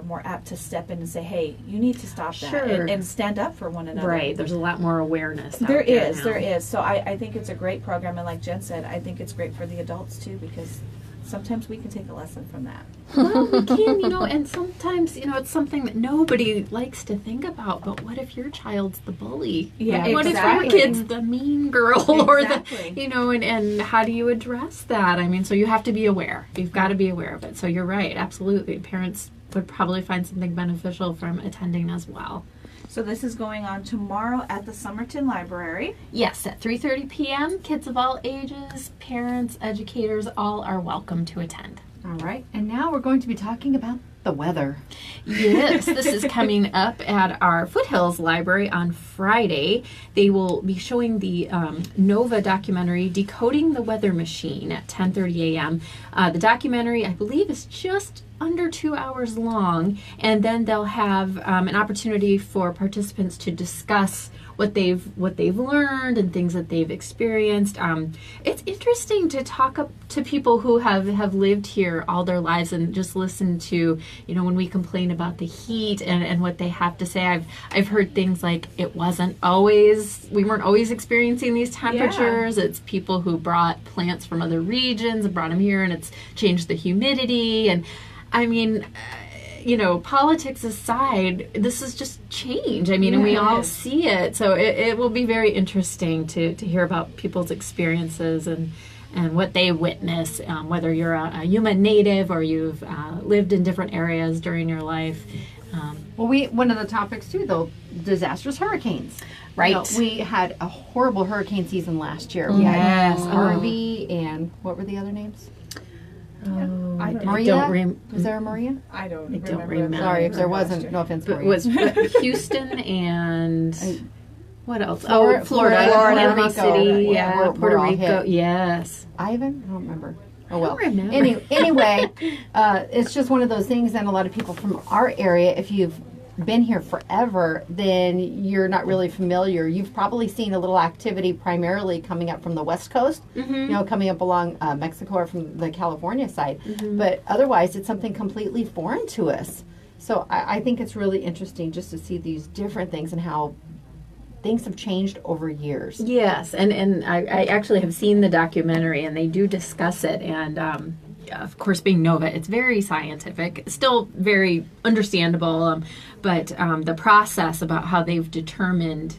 Speaker 3: more apt to step in and say, hey, you need to stop that.
Speaker 5: Sure.
Speaker 3: And stand up for one another.
Speaker 5: Right. There's a lot more awareness.
Speaker 3: There
Speaker 5: out there
Speaker 3: is.
Speaker 5: now.
Speaker 3: So I think it's a great program. And like Jen said, I think it's great for the adults too, because sometimes we can take a lesson from that.
Speaker 5: Well, we can, and sometimes, it's something that nobody likes to think about, but what if your child's the bully?
Speaker 3: Yeah,
Speaker 5: What
Speaker 3: exactly.
Speaker 5: if your kid's the mean girl or
Speaker 3: Exactly.
Speaker 5: and how do you address that? I mean, so you have to be aware. You've got to be aware of it. So you're right. Absolutely. Parents would probably find something beneficial from attending as well.
Speaker 3: So this is going on tomorrow at the Somerton Library.
Speaker 5: Yes, at 3:30 p.m. Kids of all ages, parents, educators, all are welcome to attend.
Speaker 2: All right, and now we're going to be talking about the weather.
Speaker 5: Yes, this is coming up at our Foothills Library on Friday. They will be showing the Nova documentary, Decoding the Weather Machine, at 10:30 a.m. The documentary, I believe, is just under 2 hours long, and then they'll have an opportunity for participants to discuss what they've learned and things that they've experienced. It's interesting to talk to people who have lived here all their lives and just listen to, when we complain about the heat and what they have to say. I've heard things like we weren't always experiencing these temperatures. Yeah. It's people who brought plants from other regions and brought them here, and it's changed the humidity. And I mean, politics aside, this is just change. I mean, and we all see it. So it will be very interesting to hear about people's experiences and what they witness, whether you're a Yuma native or you've lived in different areas during your life.
Speaker 2: One of the topics too, though, disastrous hurricanes.
Speaker 5: Right.
Speaker 2: We had a horrible hurricane season last year.
Speaker 5: We had
Speaker 2: Harvey and what were the other names?
Speaker 5: Maria?
Speaker 2: Was there a Maria?
Speaker 3: I don't
Speaker 5: remember.
Speaker 2: Sorry if there wasn't. No offense, Maria.
Speaker 5: It was Houston and what else?
Speaker 2: Florida.
Speaker 5: Panama City.
Speaker 2: Yeah,
Speaker 5: Puerto Rico.
Speaker 2: Hit.
Speaker 5: Yes.
Speaker 2: Ivan? I don't remember. Oh, well.
Speaker 5: I don't remember.
Speaker 2: Anyway, it's just one of those things, and a lot of people from our area, if you've been here forever, then you're not really familiar. You've probably seen a little activity primarily coming up from the West Coast, coming up along Mexico or from the California side. But otherwise, it's something completely foreign to us. So I think it's really interesting just to see these different things and how things have changed over years.
Speaker 5: Yes, and I actually have seen the documentary, and they do discuss it, and of course, being Nova, it's very scientific, still very understandable, but the process about how they've determined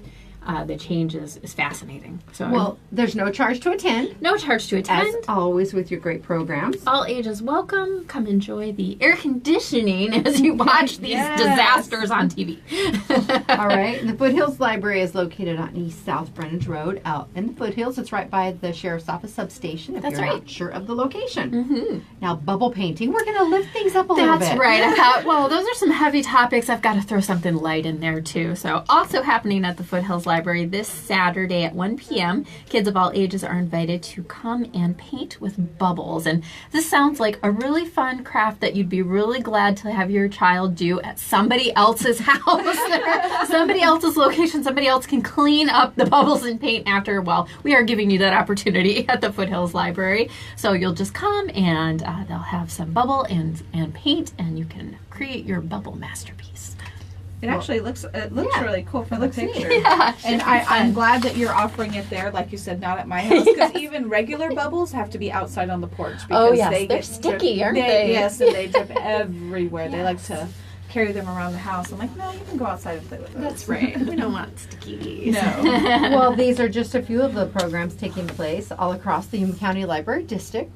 Speaker 5: the changes is fascinating. So
Speaker 2: there's no charge to attend.
Speaker 5: No charge to attend.
Speaker 2: As always with your great programs.
Speaker 5: All ages welcome. Come enjoy the air conditioning as you watch these disasters on TV.
Speaker 2: All right. The Foothills Library is located on East South Brennan's Road out in the Foothills. It's right by the Sheriff's Office substation if you're not sure of the location. Now, bubble painting. We're going to lift things up a little bit.
Speaker 5: That's right. I thought, those are some heavy topics. I've got to throw something light in there, too. So also happening at the Foothills Library this Saturday at 1 p.m. Kids of all ages are invited to come and paint with bubbles. And this sounds like a really fun craft that you'd be really glad to have your child do at somebody else's house, somebody else's location. Somebody else can clean up the bubbles and paint after. Well, we are giving you that opportunity at the Foothills Library. So you'll just come and they'll have some bubble and paint, and you can create your bubble masterpiece.
Speaker 3: It actually looks really cool from the picture.
Speaker 5: Yeah,
Speaker 3: and I'm glad that you're offering it there, like you said, not at my house, because even regular bubbles have to be outside on the porch. Because
Speaker 5: they're sticky, aren't they?
Speaker 3: Yes, and they drip everywhere. They like to carry them around the house. I'm like, no, you can go outside and play with them.
Speaker 5: That's right. We don't want stickies.
Speaker 3: No.
Speaker 2: Well, these are just a few of the programs taking place all across the Yuma County Library District,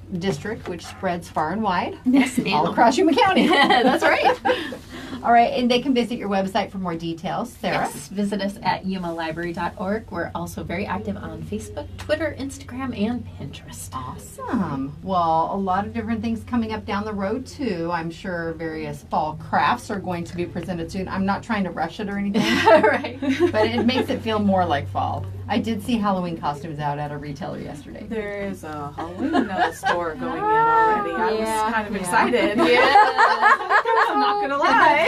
Speaker 2: which spreads far and wide.
Speaker 5: Yes, ma'am.
Speaker 2: All across Yuma County.
Speaker 5: That's right.
Speaker 2: All right, and they can visit your website for more details. Sarah?
Speaker 5: Yes, visit us at yumalibrary.org. We're also very active on Facebook, Twitter, Instagram, and Pinterest.
Speaker 2: Awesome. Well, a lot of different things coming up down the road, too. I'm sure various fall crafts are going to be presented soon. I'm not trying to rush it or anything.
Speaker 5: Right.
Speaker 2: But it makes it feel more like fall. I did see Halloween costumes out at a retailer yesterday.
Speaker 3: There is a Halloween store going in already. I was kind of excited. I'm not going to lie.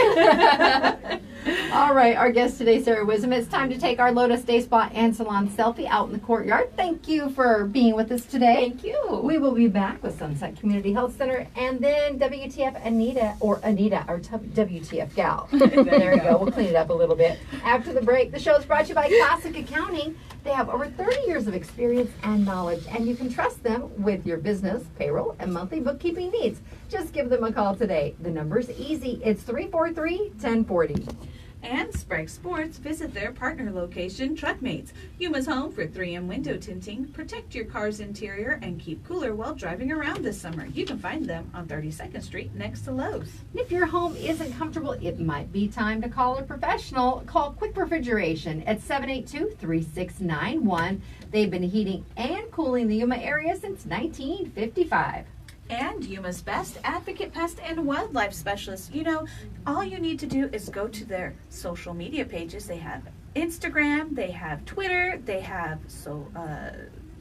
Speaker 2: All right, our guest today, Sarah Wisdom. It's time to take our Lotus Day Spa and Salon selfie out in the courtyard. Thank you for being with us today.
Speaker 5: Thank you.
Speaker 2: We will be back with Sunset Community Health Center and then WTF Anita, our WTF gal. There you go. We'll clean it up a little bit. After the break, the show is brought to you by Classic Accounting. They have over 30 years of experience and knowledge, and you can trust them with your business, payroll, and monthly bookkeeping needs. Just give them a call today. The number's easy. It's 343-1040.
Speaker 3: And Sprague Sports, visit their partner location, Truckmates. Yuma's home for 3M window tinting. Protect your car's interior and keep cooler while driving around this summer. You can find them on 32nd Street next to Lowe's.
Speaker 2: If your home isn't comfortable, it might be time to call a professional. Call Quick Refrigeration at 782-3691. They've been heating and cooling the Yuma area since 1955.
Speaker 3: And Yuma's best advocate pest and wildlife specialist. You know, all you need to do is go to their social media pages. They have Instagram, they have Twitter, they have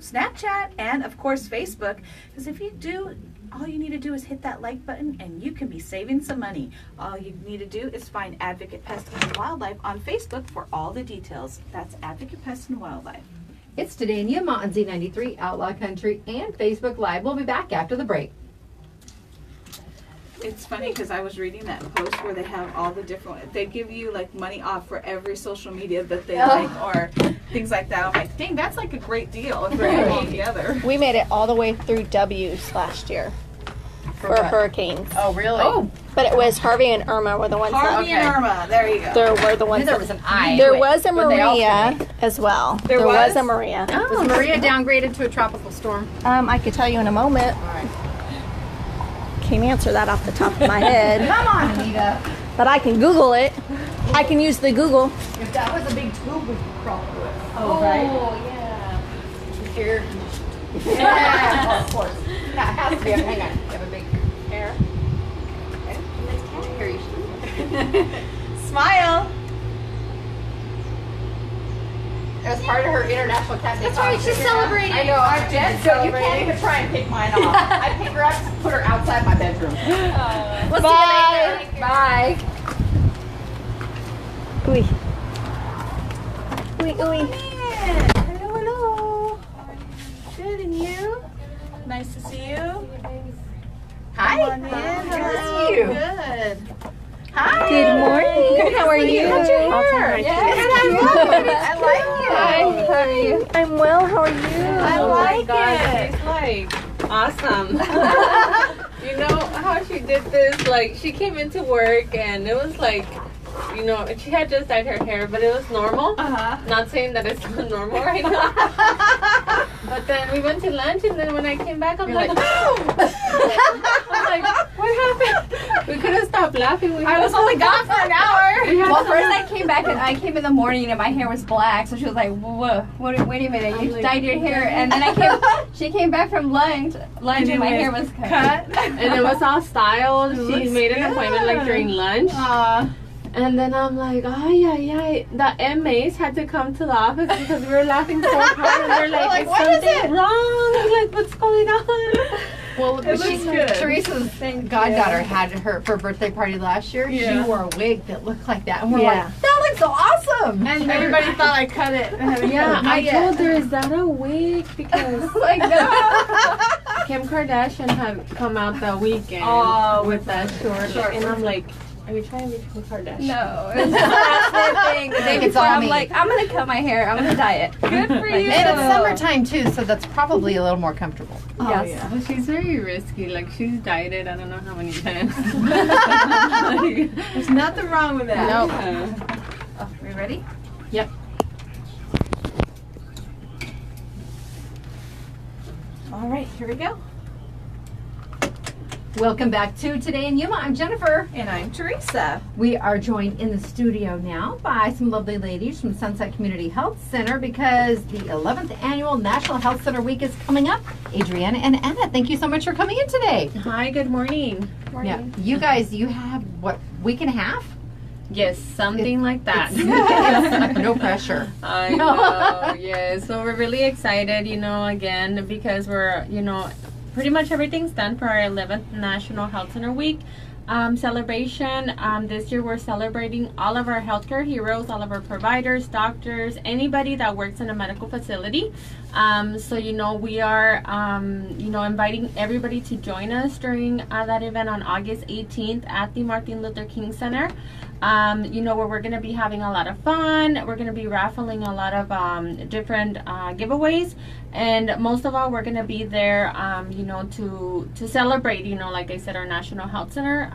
Speaker 3: Snapchat, and of course Facebook. Because if you do, all you need to do is hit that like button and you can be saving some money. All you need to do is find Advocate Pest and Wildlife on Facebook for all the details. That's Advocate Pest and Wildlife.
Speaker 2: It's Today in Yuma on Z93, Outlaw Country, and Facebook Live. We'll be back after the break.
Speaker 3: It's funny because I was reading that post where they have all the different, they give you like money off for every social media that they like or things like that. I'm like, dang, that's like a great deal if they're all together.
Speaker 1: We made it all the way through W's last year for hurricanes.
Speaker 2: Oh, really?
Speaker 3: Oh,
Speaker 1: But it was Harvey and Irma were the ones
Speaker 3: Harvey and Irma. There you go.
Speaker 1: there were the ones
Speaker 2: There
Speaker 1: that,
Speaker 2: was an I.
Speaker 1: there was a
Speaker 2: But they
Speaker 1: Maria
Speaker 2: alternate.
Speaker 1: as well.
Speaker 3: There was?
Speaker 1: a Maria.
Speaker 2: Was Maria downgraded to a tropical storm?
Speaker 1: I could tell you in a moment.
Speaker 2: All right.
Speaker 1: Can't answer that off the top of my head.
Speaker 2: Come on, Anita.
Speaker 1: But I can Google it. I can use the Google.
Speaker 2: If that was a big tube, we could crawl through it.
Speaker 3: Oh,
Speaker 2: yeah. Here. Yeah, well, of course. That has to be. Hang on. You have a big hair. Okay. That's cat hair. You should.
Speaker 3: Smile.
Speaker 2: As part of her international cat day.
Speaker 5: That's right, she's celebrating.
Speaker 2: I know, I did. So you can't even try and pick mine off. I pick her up and put her outside my bedroom. We'll
Speaker 1: Bye.
Speaker 2: see you later. Bye.
Speaker 1: Ooey. Ooey, ooey.
Speaker 3: Hello, hello. Good, and you? Nice to see you.
Speaker 2: Hi.
Speaker 3: Come on in.
Speaker 2: Good to
Speaker 3: Hello.
Speaker 2: see you.
Speaker 3: Good.
Speaker 2: Hi.
Speaker 1: Good morning. How are you?
Speaker 2: How's your hair?
Speaker 1: Yes.
Speaker 2: I like it.
Speaker 1: Hi. How are you? I'm well. How are you?
Speaker 3: I like it.
Speaker 6: She's like awesome. You know how she did this? Like she came into work and it was like, you know, she had just dyed her hair, but it was normal. Not saying that it's not normal right now. But then we went to lunch and then when I came back, I'm like, oh! I was like, what happened? We couldn't stop laughing.
Speaker 3: I was only gone for an hour.
Speaker 7: Well, first I came back and I came in the morning and my hair was black, so she was like, "Whoa, wait a minute, you dyed your hair." And then she came back from lunch and my hair was cut.
Speaker 6: And it was all styled. She made an appointment like during lunch. And then I'm like, oh, yeah. The MAs had to come to the office because we were laughing so hard. And they're like, is something wrong? I'm like, what's going on?
Speaker 2: Well,
Speaker 3: good.
Speaker 2: Teresa's goddaughter had her for her birthday party last year.
Speaker 3: Yeah.
Speaker 2: She wore a wig that looked like that, and we're
Speaker 1: Yeah.
Speaker 2: like, "That looks awesome!"
Speaker 3: And everybody thought I cut it.
Speaker 6: Yeah, I told her, is that a wig? Because
Speaker 2: like, no.
Speaker 6: Kim Kardashian had come out that weekend with that short. And I'm like, are you trying to be Kim Kardashian?
Speaker 7: No, it's the last thing. The day
Speaker 2: It's
Speaker 7: before,
Speaker 2: all
Speaker 7: I'm
Speaker 2: me.
Speaker 7: like, I'm gonna cut my hair. I'm gonna dye it.
Speaker 3: Good for you.
Speaker 2: And it's summertime too, so that's probably a little more comfortable.
Speaker 3: Yes.
Speaker 6: Well, she's very risky. Like, she's dyed it I don't know how many times.
Speaker 3: There's nothing wrong with that.
Speaker 1: Nope.
Speaker 3: Oh, we ready?
Speaker 2: Yep.
Speaker 3: All right, here we go.
Speaker 2: Welcome back to Today in Yuma. I'm Jennifer.
Speaker 3: And I'm Teresa.
Speaker 2: We are joined in the studio now by some lovely ladies from Sunset Community Health Center because the 11th Annual National Health Center Week is coming up. Adriana and Anna, thank you so much for coming in today.
Speaker 6: Hi, good morning.
Speaker 2: Yeah, you guys, you have, what, week and a half?
Speaker 6: Yes, something like that.
Speaker 2: No pressure.
Speaker 6: I know, yes. So we're really excited, you know, again, because we're, you know, pretty much everything's done for our 11th National Health Center Week celebration. This year we're celebrating all of our healthcare heroes, all of our providers, doctors, anybody that works in a medical facility. So, you know, we are, you know, inviting everybody to join us during that event on August 18th at the Martin Luther King Center. where we're going to be having a lot of fun. We're going to be raffling a lot of different giveaways. And most of all, we're going to be there, to celebrate, like I said, our National Health Center,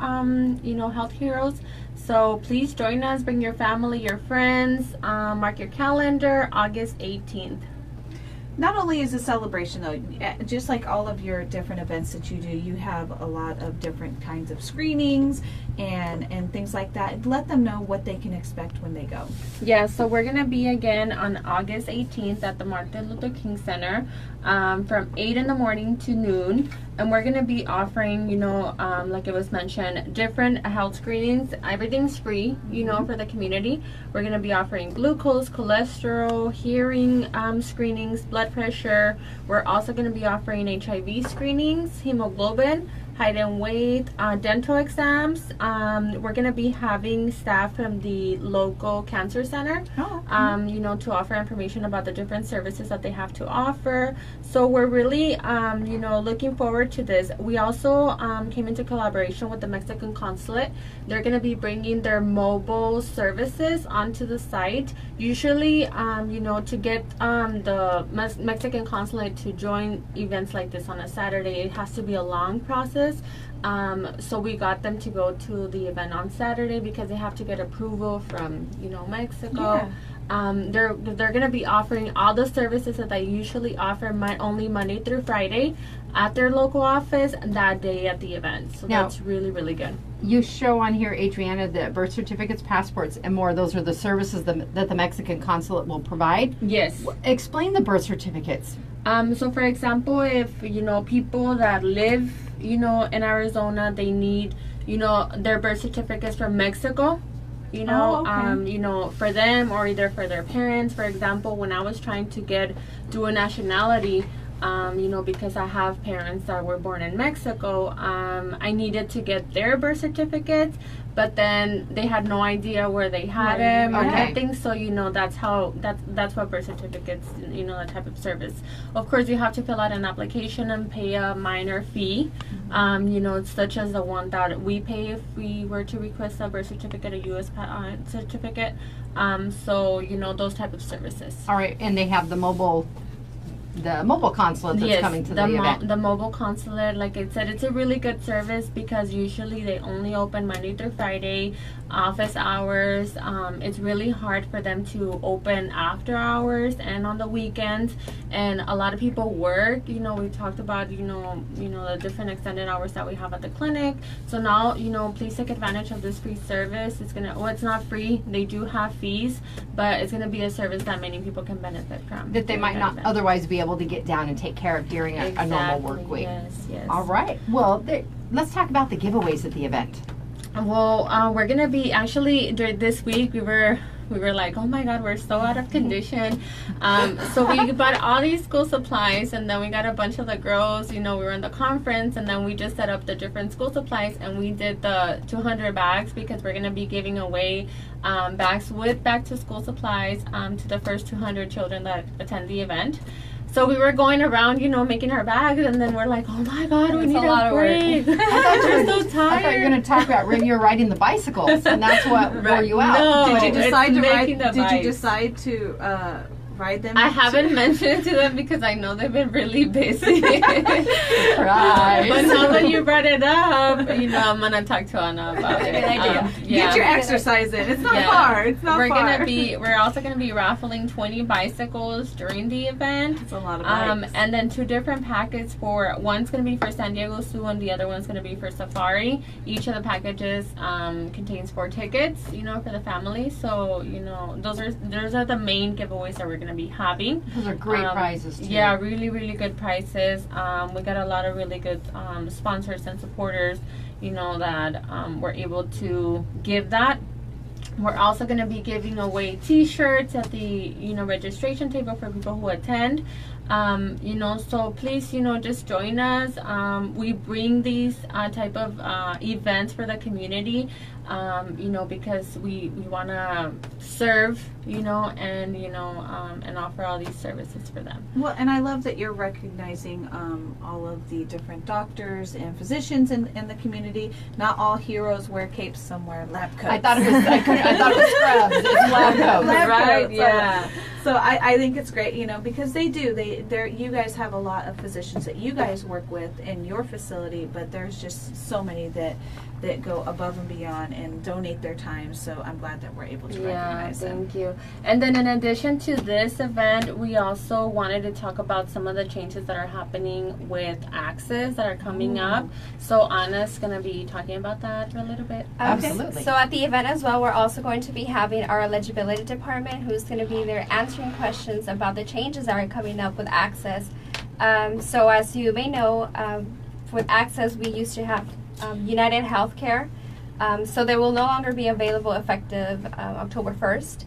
Speaker 6: Health Heroes. So please join us. Bring your family, your friends. Mark your calendar, August 18th.
Speaker 3: Not only is a celebration, though, just like all of your different events that you do, you have a lot of different kinds of screenings and things like that. Let them know what they can expect when they go.
Speaker 6: Yeah, so we're going to be again on August 18th at the Martin Luther King Center from 8 in the morning to noon. And we're going to be offering, like it was mentioned, different health screenings. Everything's free, for the community. We're going to be offering glucose, cholesterol, hearing screenings, blood pressure. We're also going to be offering HIV screenings, hemoglobin, height and weight, dental exams. We're going to be having staff from the local cancer center, to offer information about the different services that they have to offer. So we're really, looking forward to this. We also came into collaboration with the Mexican consulate. They're going to be bringing their mobile services onto the site. Usually, to get the Mexican consulate to join events like this on a Saturday, it has to be a long process. So we got them to go to the event on Saturday because they have to get approval from, Mexico.
Speaker 3: Yeah.
Speaker 6: They're going to be offering all the services that they usually offer only Monday through Friday at their local office that day at the event. So that's really, really good.
Speaker 2: You show on here, Adriana, that birth certificates, passports, and more. Those are the services that the Mexican consulate will provide.
Speaker 6: Yes.
Speaker 2: Explain the birth certificates.
Speaker 6: So for example, if, people that live, in Arizona, they need, their birth certificates from Mexico. For them or either for their parents. For example, when I was trying to get dual nationality, because I have parents that were born in Mexico, I needed to get their birth certificates, but then they had no idea where they had them or anything. So that's what birth certificates, that type of service. Of course, you have to fill out an application and pay a minor fee, such as the one that we pay if we were to request a birth certificate, a U.S. certificate. Those type of services.
Speaker 2: All right, and they have the mobile consulate that's coming to the event.
Speaker 6: The mobile consulate, like I said, it's a really good service because usually they only open Monday through Friday, office hours. It's really hard for them to open after hours and on the weekends. And a lot of people work. We talked about, the different extended hours that we have at the clinic. So now, please take advantage of this free service. It's not free. They do have fees, but it's going to be a service that many people can benefit from.
Speaker 2: That they might not otherwise be able to get down and take care of during a normal work week.
Speaker 6: Yes.
Speaker 2: All right. Well, let's talk about the giveaways at the event.
Speaker 6: Well, we're gonna be actually during this week. We were like, oh my God, we're so out of condition. So we bought all these school supplies, and then we got a bunch of the girls. We were in the conference, and then we just set up the different school supplies, and we did the 200 bags because we're gonna be giving away bags with back to school supplies to the first 200 children that attend the event. So we were going around, making our bags, and then we're like, oh my God, we need a break.
Speaker 2: I thought you were going to talk about when you were riding the bicycles, and that's what wore you out.
Speaker 6: No,
Speaker 3: Did you decide to ride?
Speaker 6: Did
Speaker 3: you decide to ride them?
Speaker 6: I haven't mentioned it to them because I know they've been really busy.
Speaker 2: Surprise.
Speaker 6: But now that you brought it up, I'm gonna talk to Anna about it.
Speaker 7: Good idea.
Speaker 3: Get your exercise in. It's not far. It's not far.
Speaker 6: We're also gonna be raffling 20 bicycles during the event.
Speaker 3: It's a lot of bikes.
Speaker 6: And then 2 different packets one's gonna be for San Diego Zoo and the other one's gonna be for Safari. Each of the packages contains 4 tickets, for the family. So those are the main giveaways that we're gonna be having.
Speaker 2: Those are great prizes too.
Speaker 6: Yeah, really, really good prices. We got a lot of really good sponsors and supporters, that were able to give that. We're also going to be giving away t-shirts at the registration table for people who attend. So please, just join us. We bring these type of events for the community, because we want to serve, and offer all these services for them.
Speaker 3: Well, and I love that you're recognizing all of the different doctors and physicians in the community. Not all heroes wear capes, some wear lab coats.
Speaker 2: I thought it was scrubs. It's lab coats.
Speaker 3: Right?
Speaker 6: Yeah.
Speaker 3: So I think it's great, because they do. You guys have a lot of physicians that you guys work with in your facility, but there's just so many that go above and beyond and donate their time. So I'm glad that we're able to recognize them.
Speaker 6: Thank you. And then in addition to this event, we also wanted to talk about some of the changes that are happening with Access that are coming up. So Anna's going to be talking about that for a little bit.
Speaker 2: Absolutely.
Speaker 7: So at the event as well, we're also going to be having our eligibility department who's going to be there answering questions about the changes that are coming up with Access. So as you may know, with Access, we used to have United Healthcare. So they will no longer be available effective October 1st.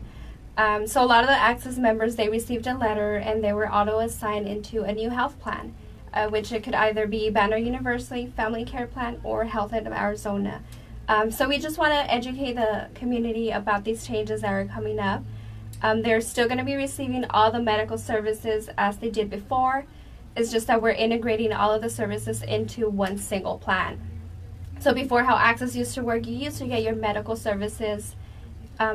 Speaker 7: So a lot of the Access members, they received a letter and they were auto-assigned into a new health plan, which it could either be Banner Universally, Family Care Plan, or Health of Arizona. So we just want to educate the community about these changes that are coming up. They're still going to be receiving all the medical services as they did before. It's just that we're integrating all of the services into one single plan. So before, how Access used to work, you used to get your medical services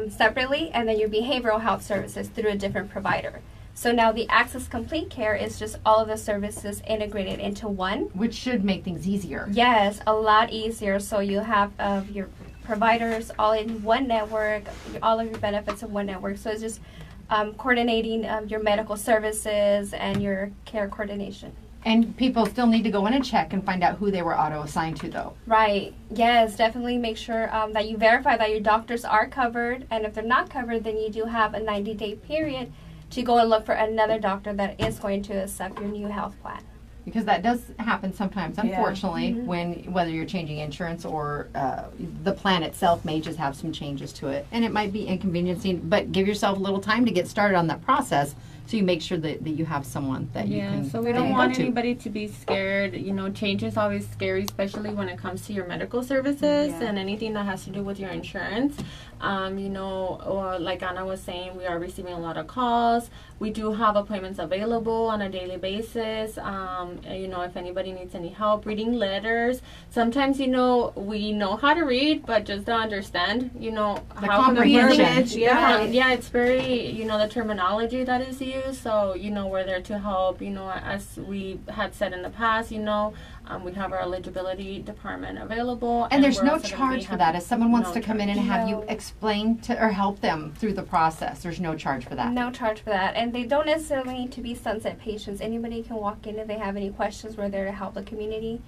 Speaker 7: separately and then your behavioral health services through a different provider. So now the Access Complete Care is just all of the services integrated into one.
Speaker 2: Which should make things easier.
Speaker 7: Yes, a lot easier. So you have your providers all in one network, all of your benefits in one network. So it's just coordinating your medical services and your care coordination.
Speaker 2: And people still need to go in and check and find out who they were auto-assigned to, though.
Speaker 7: Right. Yes, definitely make sure that you verify that your doctors are covered. And if they're not covered, then you do have a 90-day period to go and look for another doctor that is going to accept your new health plan.
Speaker 2: Because that does happen sometimes, unfortunately, whether you're changing insurance or the plan itself may just have some changes to it. And it might be inconveniencing, but give yourself a little time to get started on that process so you make sure that you have someone that you can
Speaker 6: so we don't want anybody to be scared. Change is always scary, especially when it comes to your medical services and anything that has to do with your insurance. Or like Anna was saying, we are receiving a lot of calls. We do have appointments available on a daily basis. If anybody needs any help reading letters, sometimes we know how to read, but just don't understand.
Speaker 2: The
Speaker 6: how
Speaker 2: comprehension.
Speaker 6: It's very the terminology that is used. So we're there to help. As we had said in the past, we have our eligibility department available.
Speaker 2: And there's no charge for that. If someone wants to come in and have you explain to or help them through the process, there's no charge for that.
Speaker 7: No charge for that. And they don't necessarily need to be Sunset patients. Anybody can walk in if they have any questions. We're there to help the community.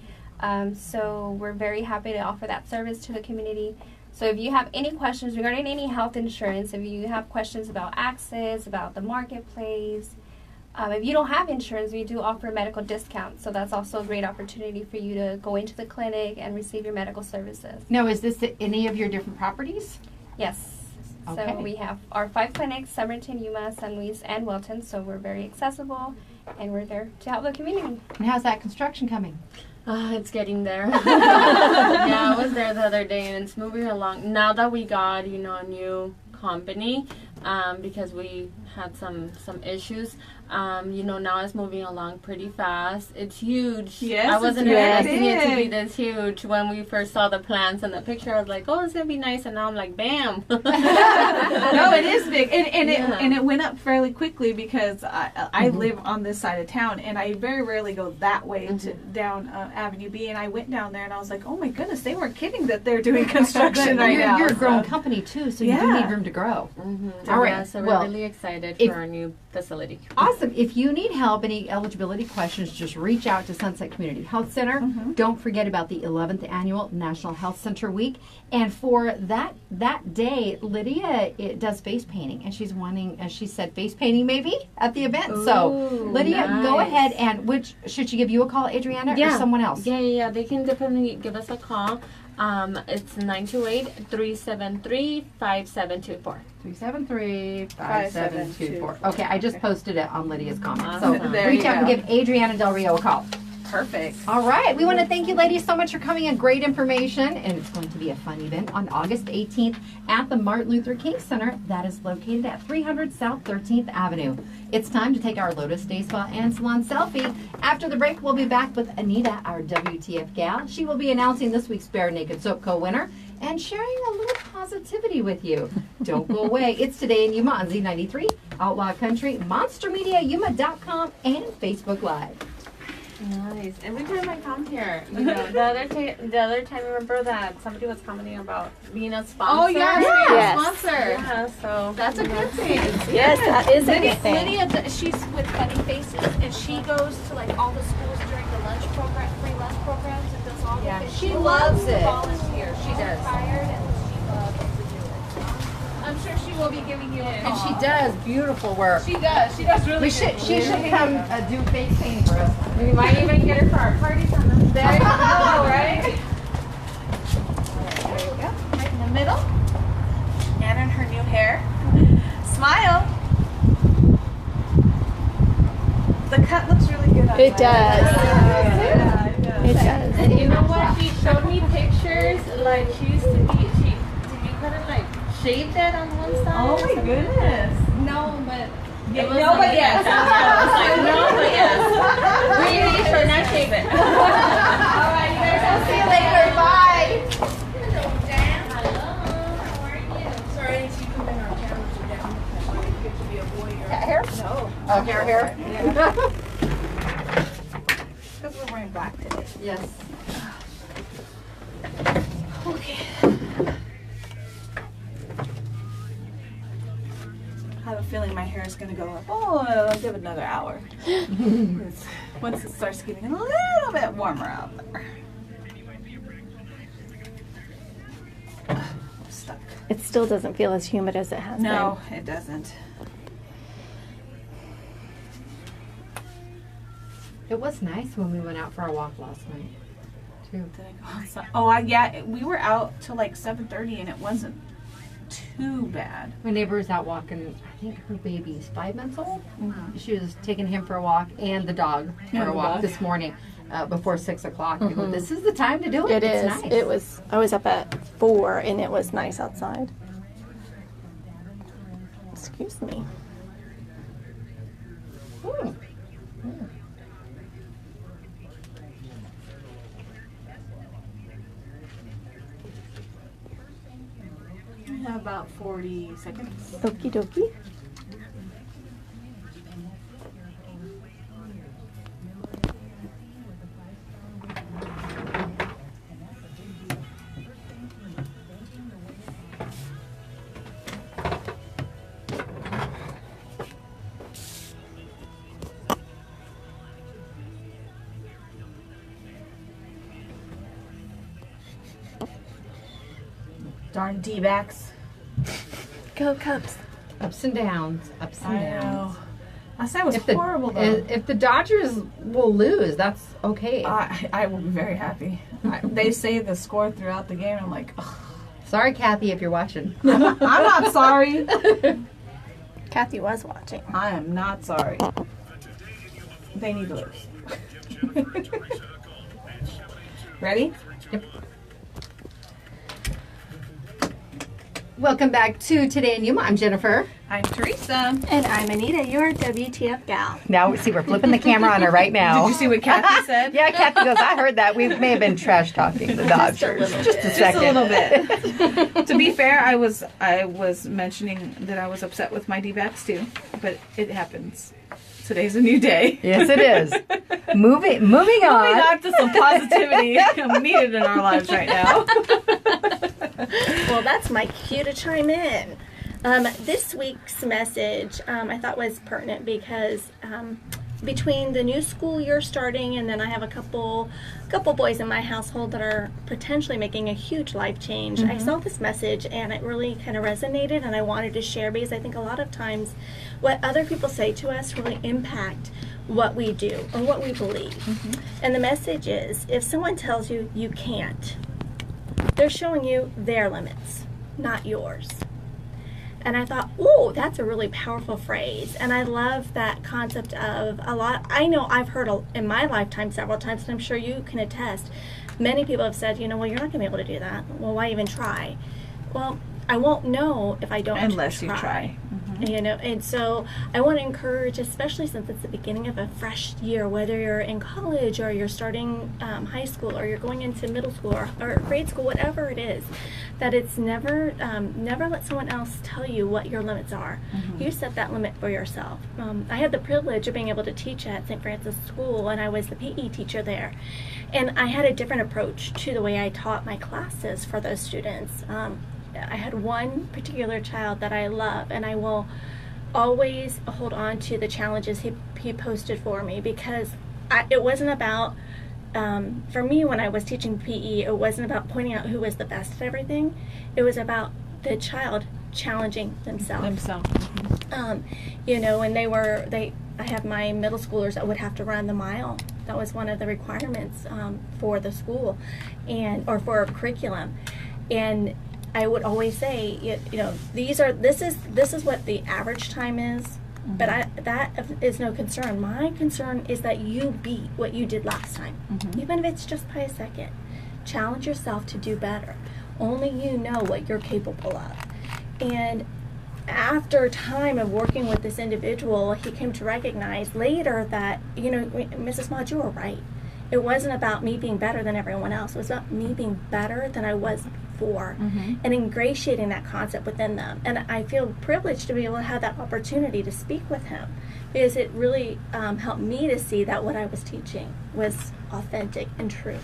Speaker 7: So we're very happy to offer that service to the community. So if you have any questions regarding any health insurance, if you have questions about Access, about the marketplace, if you don't have insurance, we do offer medical discounts. So that's also a great opportunity for you to go into the clinic and receive your medical services.
Speaker 2: Now, is this at any of your different properties?
Speaker 7: Yes.
Speaker 2: Okay.
Speaker 7: So we have our 5 clinics, Somerton, Yuma, San Luis, and Wilton. So we're very accessible, and we're there to help the community.
Speaker 2: And how's that construction coming?
Speaker 6: It's getting there. I was there the other day, and it's moving along. Now that we got, a new company, because we had some issues, now it's moving along pretty fast. It's huge.
Speaker 3: Yes,
Speaker 6: I wasn't expecting it to be this huge. When we first saw the plans and the picture, I was like, oh, it's going to be nice. And now I'm like, bam.
Speaker 3: No, it is big. And it went up fairly quickly because I live on this side of town, and I very rarely go that way to down Avenue B. And I went down there, and I was like, oh, my goodness, they weren't kidding that they're doing construction right now.
Speaker 2: You're a grown company, too, so you do need room to grow.
Speaker 6: All right. So we're really excited for our new facility.
Speaker 2: Awesome. If you need help, any eligibility questions, just reach out to Sunset Community Health Center. Don't forget about the 11th Annual National Health Center Week. And for that day, Lydia does face painting. And she's wanting, as she said, face painting maybe at the event.
Speaker 6: Ooh,
Speaker 2: so, Lydia, go
Speaker 6: nice.
Speaker 2: ahead and should she give you a call, Adriana, or someone else?
Speaker 6: Yeah. They can definitely give us a call. It's 928-373-5724.
Speaker 2: 373-5724. Okay, I just posted it on Lydia's comment. So
Speaker 6: Awesome.
Speaker 3: There
Speaker 2: reach
Speaker 3: you
Speaker 2: out and
Speaker 3: go.
Speaker 2: give Adriana Del Rio a call.
Speaker 3: Perfect.
Speaker 2: All right, we want to thank you ladies so much for coming and great information. And it's going to be a fun event on August 18th at the Martin Luther King Center that is located at 300 South 13th Avenue. It's time to take our Lotus Day Spa and Salon selfie. After the break, we'll be back with Anita, our WTF gal. She will be announcing this week's Bare Naked Soap Co winner and sharing a little positivity with you. Don't go away. It's Today in Yuma on Z93, Outlaw Country, MonsterMediaYuma.com, and Facebook Live.
Speaker 6: Nice. Every time I come here, you know, the other time, remember that somebody was commenting about being a sponsor?
Speaker 3: Oh, yeah.
Speaker 1: Yes.
Speaker 3: Sponsor.
Speaker 6: Yeah, so
Speaker 3: That's a good thing.
Speaker 1: Yes, that is a good thing.
Speaker 4: Lydia, she's with Funny Faces, and she goes to like all the schools during the lunch program, free lunch programs, and does all
Speaker 2: Yeah,
Speaker 4: the things.
Speaker 2: she loves
Speaker 4: to
Speaker 2: it.
Speaker 4: volunteer.
Speaker 2: She
Speaker 4: She's
Speaker 2: does.
Speaker 4: retired, and she loves to do it. I'm sure she will be giving you a
Speaker 2: And
Speaker 4: call.
Speaker 2: she does beautiful work.
Speaker 4: She does. She does really
Speaker 2: She
Speaker 4: good.
Speaker 2: should come do face painting for us.
Speaker 6: we might even get her for our parties on them.
Speaker 4: There you go, right? There you go. Right in the middle.
Speaker 3: And in her new hair. Smile. The cut looks really good on
Speaker 1: It
Speaker 3: her.
Speaker 1: does.
Speaker 3: Yeah.
Speaker 1: It does.
Speaker 6: And you know what? She showed me pictures. Like she used to be, she couldn't like shave that on one side.
Speaker 3: Oh my goodness.
Speaker 4: No, but
Speaker 3: Yeah, no, but yes.
Speaker 6: No, but yes. Really, sure, not shave it.
Speaker 4: all right, you guys. I'll see you later. Bye. Hello, Dan. Hello. How are you?
Speaker 8: Sorry, I didn't see you come in. Our cameras are down. I didn't get to be a voyeur.
Speaker 2: Hair?
Speaker 4: No.
Speaker 2: Oh, hair.
Speaker 3: Because we're wearing black today.
Speaker 2: Yes.
Speaker 3: I have a feeling my hair is going to go up. Oh, I'll give it another hour. Once it starts getting a little bit warmer out there. Stuck.
Speaker 1: It still doesn't feel as humid as it has
Speaker 3: No, it doesn't.
Speaker 2: It was nice when we went out for our walk last night, too.
Speaker 3: Did I go outside? Oh, yeah. We were out till like 7:30 and it wasn't too bad.
Speaker 2: My neighbor was out walking, I think her baby's 5 months old. She was taking him for a walk and the dog for
Speaker 3: Yeah,
Speaker 2: a
Speaker 3: the
Speaker 2: walk
Speaker 3: dog.
Speaker 2: this morning before 6 o'clock. We go, this is the time to do it.
Speaker 1: been. It
Speaker 2: It's
Speaker 1: is.
Speaker 2: nice.
Speaker 1: It was. I was up at 4 and it was nice outside. Excuse me.
Speaker 2: Mm.
Speaker 3: We have about 40 seconds.
Speaker 1: Okie dokie.
Speaker 3: Darn D-backs.
Speaker 1: Go Cubs.
Speaker 2: Ups and downs. Ups and
Speaker 3: I
Speaker 2: downs.
Speaker 3: know. I said it was
Speaker 2: If the,
Speaker 3: horrible though.
Speaker 2: if the Dodgers will lose, that's okay.
Speaker 3: I will be very happy. They say the score throughout the game. I'm like, ugh.
Speaker 2: Sorry, Kathy, if you're watching.
Speaker 3: I'm not sorry.
Speaker 1: Kathy was watching.
Speaker 3: I am not sorry. They need to lose. Ready?
Speaker 2: Welcome back to Today in Yuma. I'm Jennifer.
Speaker 3: I'm Teresa.
Speaker 1: And I'm Anita, your WTF gal.
Speaker 2: Now, see, we're flipping the camera on her right now.
Speaker 3: Did you see what Kathy said?
Speaker 2: Yeah, Kathy goes, I heard that. We may have been trash talking the Dodgers. Just a
Speaker 3: Just
Speaker 2: second.
Speaker 3: a little bit. To be fair, I was mentioning that I was upset with my D-backs too, but it happens. Today's a new day.
Speaker 2: Yes, it is. Moving on.
Speaker 3: Moving on to some positivity needed in our lives right now.
Speaker 1: Well, that's my cue to chime in. This week's message I thought was pertinent because between the new school year starting and then I have a couple boys in my household that are potentially making a huge life change. I saw this message and it really kind of resonated and I wanted to share because I think a lot of times what other people say to us really impact what we do or what we believe. And the message is, if someone tells you you can't, They're showing you their limits, not yours. And I thought, oh, that's a really powerful phrase. And I love that concept of I know I've heard in my lifetime several times, and I'm sure you can attest, many people have said, well, you're not going to be able to do that. Well, why even try? Well, I won't know if I don't
Speaker 3: Unless you try.
Speaker 1: And so I want to encourage, especially since it's the beginning of a fresh year, whether you're in college or you're starting high school or you're going into middle school or grade school, whatever it is, that it's never let someone else tell you what your limits are. You set that limit for yourself. I had the privilege of being able to teach at St. Francis School, and I was the PE teacher there. And I had a different approach to the way I taught my classes for those students. I had one particular child that I love, and I will always hold on to the challenges he posted for me, because it wasn't about, for me when I was teaching PE, it wasn't about pointing out who was the best at everything. It was about the child challenging themselves. And I have my middle schoolers that would have to run the mile. That was one of the requirements for the school or for a curriculum. And I would always say, this is what the average time is, but that is no concern. My concern is that you beat what you did last time, even if it's just by a second. Challenge yourself to do better. Only you know what you're capable of. And after time of working with this individual, he came to recognize later that, Mrs. Maud, you were right. It wasn't about me being better than everyone else. It was about me being better than I was before, and ingratiating that concept within them. And I feel privileged to be able to have that opportunity to speak with him, because it really helped me to see that what I was teaching was authentic and true.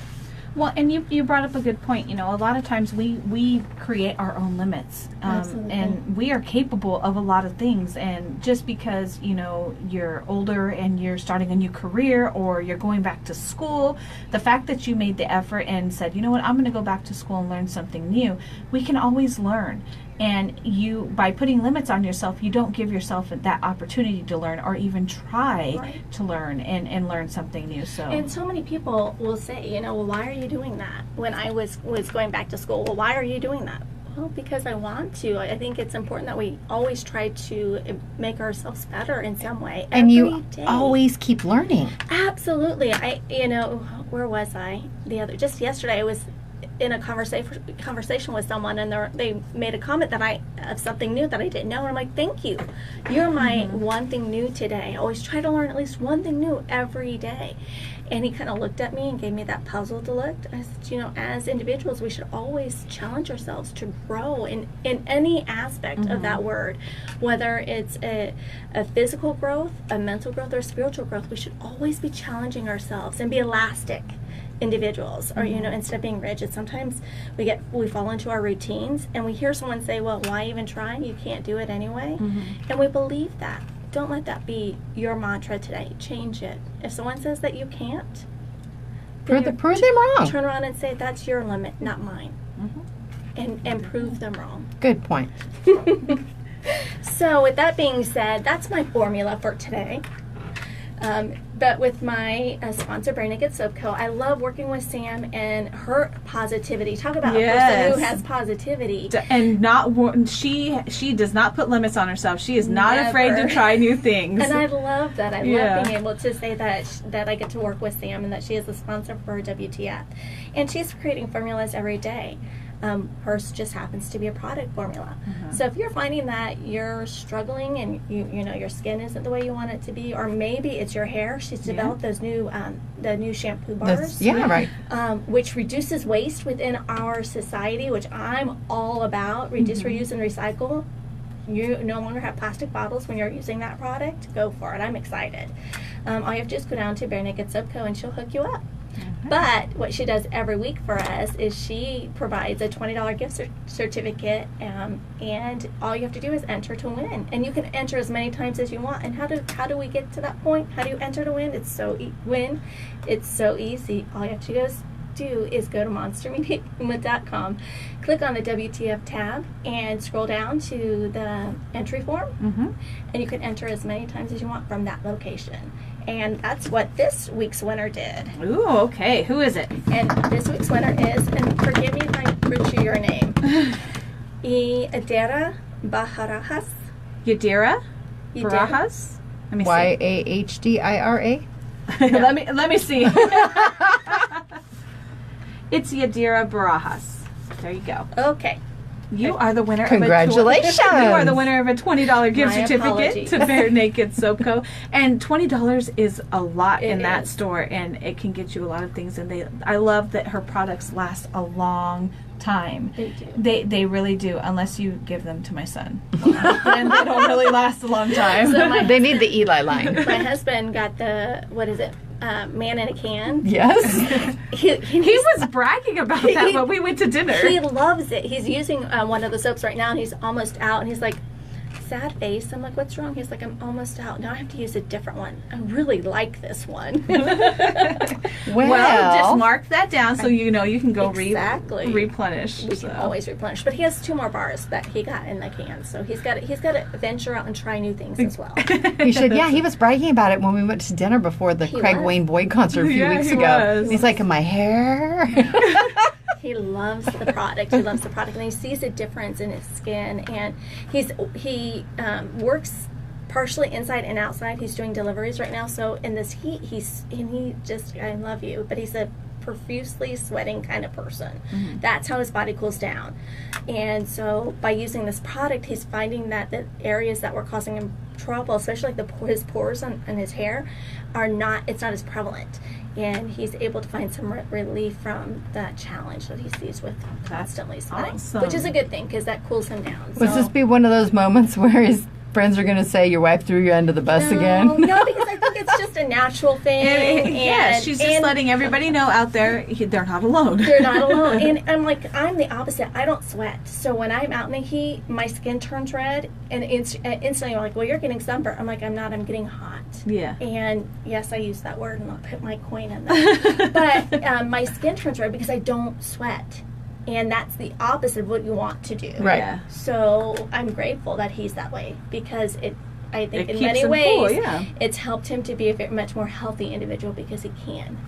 Speaker 3: Well, and you brought up a good point. A lot of times we create our own limits, and we are capable of a lot of things. And just because you're older and you're starting a new career or you're going back to school, the fact that you made the effort and said, I'm going to go back to school and learn something new, we can always learn. And by putting limits on yourself, you don't give yourself that opportunity to learn or even try to learn and learn something new. And
Speaker 1: so many people will say, well, why are you doing that? When I was going back to school, well, why are you doing that? Well, because I want to. I think it's important that we always try to make ourselves better in some way.
Speaker 9: And you
Speaker 1: day.
Speaker 9: Always keep learning.
Speaker 1: Absolutely. Where was I? Just yesterday, I was in a conversation with someone, and they made a comment of something new that I didn't know, and I'm like, thank you. You're my one thing new today. I always try to learn at least one thing new every day. And he kind of looked at me and gave me that puzzled look. I said, as individuals, we should always challenge ourselves to grow in any aspect of that word, whether it's a physical growth, a mental growth, or spiritual growth. We should always be challenging ourselves and be elastic individuals, or instead of being rigid. Sometimes we fall into our routines, and we hear someone say, well, why even try? You can't do it anyway. And we believe that. Don't let that be your mantra today. Change it. If someone says that you can't,
Speaker 9: prove them wrong.
Speaker 1: Turn around and say, that's your limit, not mine. And prove them wrong.
Speaker 9: Good point.
Speaker 1: So with that being said, that's my formula for today. But with my sponsor, Bare Naked Soap Co., I love working with Sam and her positivity. Talk about a person who has positivity.
Speaker 3: And she does not put limits on herself. She is not afraid to try new things.
Speaker 1: And I love that. I love being able to say that I get to work with Sam and that she is a sponsor for WTF. And she's creating formulas every day. Hers just happens to be a product formula. So if you're finding that you're struggling and your skin isn't the way you want it to be, or maybe it's your hair, she's developed those new the new shampoo bars. Which reduces waste within our society, which I'm all about. Reduce, reuse, and recycle. You no longer have plastic bottles when you're using that product. Go for it. I'm excited. All you have to do is go down to Bare Naked Soap Co. and she'll hook you up. But what she does every week for us is she provides a $20 gift certificate, and all you have to do is enter to win. And you can enter as many times as you want. And how do we get to that point? How do you enter to win? It's so easy. All you have to do is go to monstermedia.com, click on the WTF tab, and scroll down to the entry form, and you can enter as many times as you want from that location. And that's what this week's winner did.
Speaker 3: Ooh, okay. Who is it?
Speaker 1: And this week's winner is, and forgive me if I butcher your name. Adriana Barajas.
Speaker 3: Yadira Barajas. Let me see.
Speaker 9: Yahdira.
Speaker 3: Let me see. It's Yadira Barajas. There you go.
Speaker 1: Okay.
Speaker 3: You are the winner.
Speaker 9: Congratulations.
Speaker 3: You are the winner of a $20 gift
Speaker 1: My
Speaker 3: certificate
Speaker 1: apologies.
Speaker 3: to Bare Naked Soap Co. And $20 is a lot
Speaker 1: It
Speaker 3: in that
Speaker 1: is.
Speaker 3: store, and it can get you a lot of things. And I love that her products last a long time.
Speaker 1: They do.
Speaker 3: They really do, unless you give them to my son. Then they don't really last a long time.
Speaker 1: So
Speaker 9: They need the Eli line.
Speaker 1: my husband got the, what is it, man in a can.
Speaker 9: Yes.
Speaker 3: He was bragging about that when we went to dinner.
Speaker 1: He loves it. He's using one of the soaps right now, and he's almost out. And he's like, sad face. I'm like, what's wrong? He's like, I'm almost out. Now I have to use a different one. I really like this one.
Speaker 3: Well, just mark that down so you know you can go
Speaker 1: Exactly.
Speaker 3: replenish.
Speaker 1: We can always replenish. But he has 2 more bars that he got in the can, so he's got to venture out and try new things as well.
Speaker 9: He said, yeah, he was bragging about it when we went to dinner before the
Speaker 1: He
Speaker 9: Craig
Speaker 1: was.
Speaker 9: Wayne Boyd concert a few weeks
Speaker 3: he
Speaker 9: ago.
Speaker 3: was.
Speaker 9: He's like, in my hair.
Speaker 1: He loves the product. He loves the product, and he sees a difference in his skin. And he works partially inside and outside. He's doing deliveries right now, so in this heat, I love you, but he's a profusely sweating kind of person.
Speaker 3: Mm-hmm.
Speaker 1: That's how his body cools down. And so by using this product, he's finding that the areas that were causing him trouble, especially like his pores on his hair, it's not as prevalent. And he's able to find some relief from that challenge that he sees with constantly sweating,
Speaker 3: awesome.
Speaker 1: which is a good thing because that cools him down.
Speaker 9: Would this be one of those moments where his friends are going to say your wife threw you under the bus again?
Speaker 1: No, because I think it's just a natural thing.
Speaker 3: Yeah, she's just letting everybody know out there they're not alone.
Speaker 1: They're not alone. And I'm like, I'm the opposite. I don't sweat. So when I'm out in the heat, my skin turns red, and instantly I'm like, well, you're getting sunburn. I'm like, I'm not. I'm getting hot.
Speaker 3: Yeah.
Speaker 1: And yes, I use that word, and I'll put my coin in there. But my skin turns red because I don't sweat. And that's the opposite of what you want to do.
Speaker 9: Right.
Speaker 3: Yeah.
Speaker 1: So I'm grateful that he's that way because I think
Speaker 3: It
Speaker 1: in
Speaker 3: keeps
Speaker 1: many
Speaker 3: him
Speaker 1: ways,
Speaker 3: cool, yeah.
Speaker 1: it's helped him to be a much more healthy individual because he can.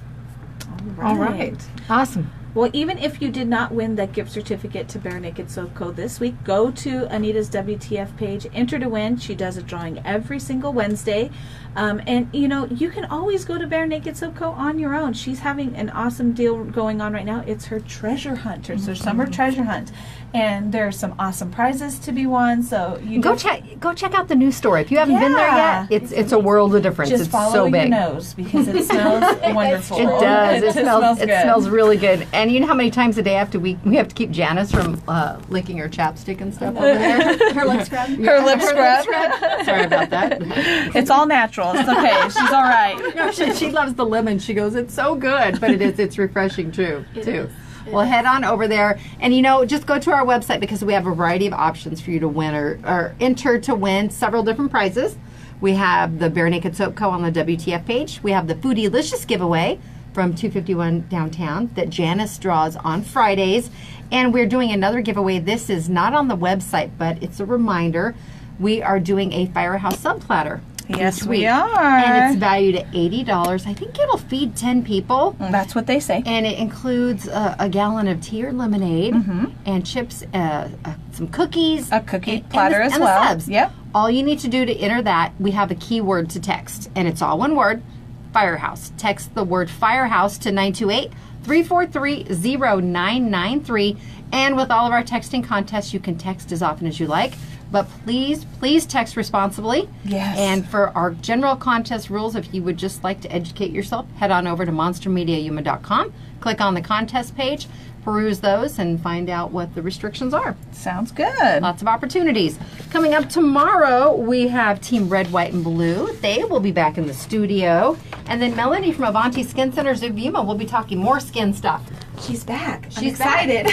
Speaker 9: All right. Awesome.
Speaker 3: Well, even if you did not win that gift certificate to Bare Naked Soap Co. this week, go to Anita's WTF page, enter to win. She does a drawing every single Wednesday. And, you can always go to Bare Naked Soap Co. on your own. She's having an awesome deal going on right now. It's her treasure hunt. It's her summer treasure hunt. And there are some awesome prizes to be won. So you
Speaker 9: Go check out the new store. If you haven't been there
Speaker 3: Yeah.
Speaker 9: yet, it's a world of difference.
Speaker 3: just
Speaker 9: It's
Speaker 3: follow
Speaker 9: so
Speaker 3: your
Speaker 9: big.
Speaker 3: nose because it smells wonderful.
Speaker 9: It does. It smells. It
Speaker 3: good.
Speaker 9: smells really good. And you know how many times a day after we have to keep Janice from licking her chapstick and stuff over there.
Speaker 1: Her lip scrub.
Speaker 3: Her lip scrub.
Speaker 9: Sorry about that.
Speaker 3: It's all natural. It's okay. She's all right.
Speaker 9: No, she loves the lemon. She goes, it's so good, but it's refreshing too. Well, head on over there and just go to our website because we have a variety of options for you to win or enter to win several different prizes. We have the Bare Naked Soap Co. on the WTF page. We have the Foodylicious giveaway from 251 downtown that Janice draws on Fridays. And we're doing another giveaway. This is not on the website, but it's a reminder. We are doing a Firehouse Sub Platter.
Speaker 3: Yes,
Speaker 9: this
Speaker 3: we
Speaker 9: week.
Speaker 3: are.
Speaker 9: And it's valued at $80. I think it'll feed 10 people.
Speaker 3: That's what they say.
Speaker 9: And it includes a gallon of tea or lemonade and chips, some cookies.
Speaker 3: A cookie
Speaker 9: and
Speaker 3: platter
Speaker 9: the,
Speaker 3: as
Speaker 9: and
Speaker 3: well.
Speaker 9: The subs.
Speaker 3: Yep.
Speaker 9: All you need to do to enter that, we have a keyword to text. And it's all one word, Firehouse. Text the word Firehouse to 928-343-0993. And with all of our texting contests, you can text as often as you like. But please text responsibly.
Speaker 3: Yes.
Speaker 9: And for our general contest rules, if you would just like to educate yourself, head on over to monstermediayuma.com, click on the contest page, peruse those, and find out what the restrictions are.
Speaker 3: Sounds good.
Speaker 9: Lots of opportunities. Coming up tomorrow, we have Team Red, White, and Blue. They will be back in the studio. And then Melanie from Avanti Skin Centers of Yuma will be talking more skin stuff.
Speaker 3: She's back. I'm
Speaker 9: She's
Speaker 3: excited.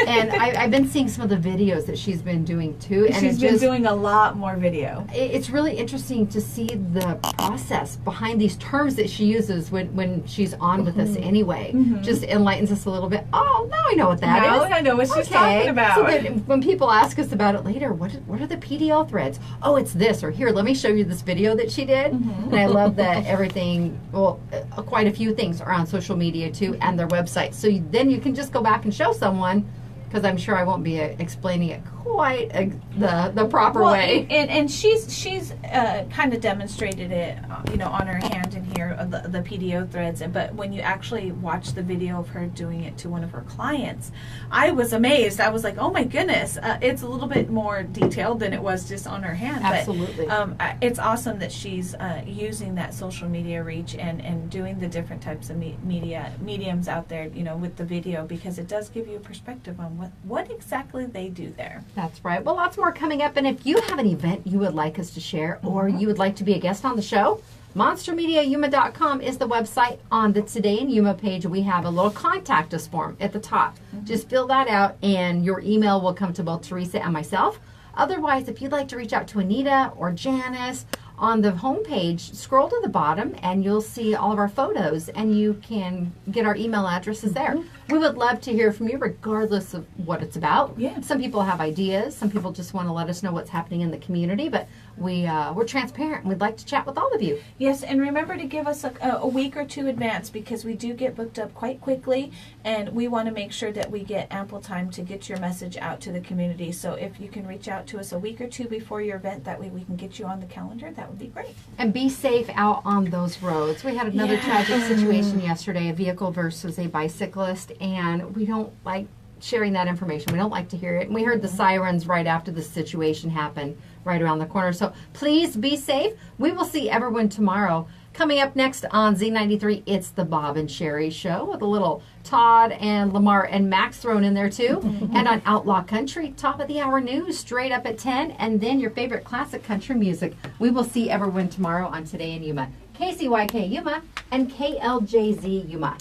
Speaker 9: And I've been seeing some of the videos that she's been doing too. And
Speaker 3: She's been doing a lot more video.
Speaker 9: It's really interesting to see the process behind these terms that she uses when she's on with us anyway. Just enlightens us a little bit. Oh, now I know what that is.
Speaker 3: Now I know what she's talking about.
Speaker 9: So then when people ask us about it later, what are the PDL threads? Oh, it's this. Or here, let me show you this video that she did. And I love that everything, quite a few things are on social media too and their website. So then you can just go back and show someone, because I'm sure I won't be explaining it quite the proper way.
Speaker 3: And she's kind of demonstrated it, on her hand in here, the PDO threads. But when you actually watch the video of her doing it to one of her clients, I was amazed. I was like, oh my goodness, it's a little bit more detailed than it was just on her hand.
Speaker 9: Absolutely.
Speaker 3: But it's awesome that she's using that social media reach and doing the different types of mediums out there, with the video, because it does give you a perspective on what exactly they do there.
Speaker 9: That's right. Well, lots more coming up. And if you have an event you would like us to share, or you would like to be a guest on the show, monstermediayuma.com is the website. On the Today in Yuma page, we have a little contact us form at the top. Just fill that out, and your email will come to both Teresa and myself. Otherwise, if you'd like to reach out to Anita or Janice, on the homepage, scroll to the bottom and you'll see all of our photos, and you can get our email addresses there. We would love to hear from you regardless of what it's about.
Speaker 3: Yeah.
Speaker 9: Some people have ideas. Some people just want to let us know what's happening in the community, but we're transparent and we'd like to chat with all of you.
Speaker 3: Yes, and remember to give us a week or two advance, because we do get booked up quite quickly, and we want to make sure that we get ample time to get your message out to the community. So if you can reach out to us a week or two before your event, that way we can get you on the calendar, that would be great.
Speaker 9: And be safe out on those roads. We had another tragic situation yesterday, a vehicle versus a bicyclist, and we don't like sharing that information. We don't like to hear it. And we heard the sirens right after the situation happened, right around the corner. So please be safe. We will see everyone tomorrow. Coming up next on Z93, it's the Bob and Sherry Show, with a little Todd and Lamar and Max thrown in there too. And on Outlaw Country, top of the hour news, straight up at 10, and then your favorite classic country music. We will see everyone tomorrow on Today in Yuma. KCYK Yuma and KLJZ Yuma.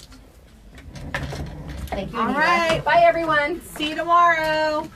Speaker 9: Thank you.
Speaker 3: All right.
Speaker 9: Bye, everyone.
Speaker 3: See you tomorrow.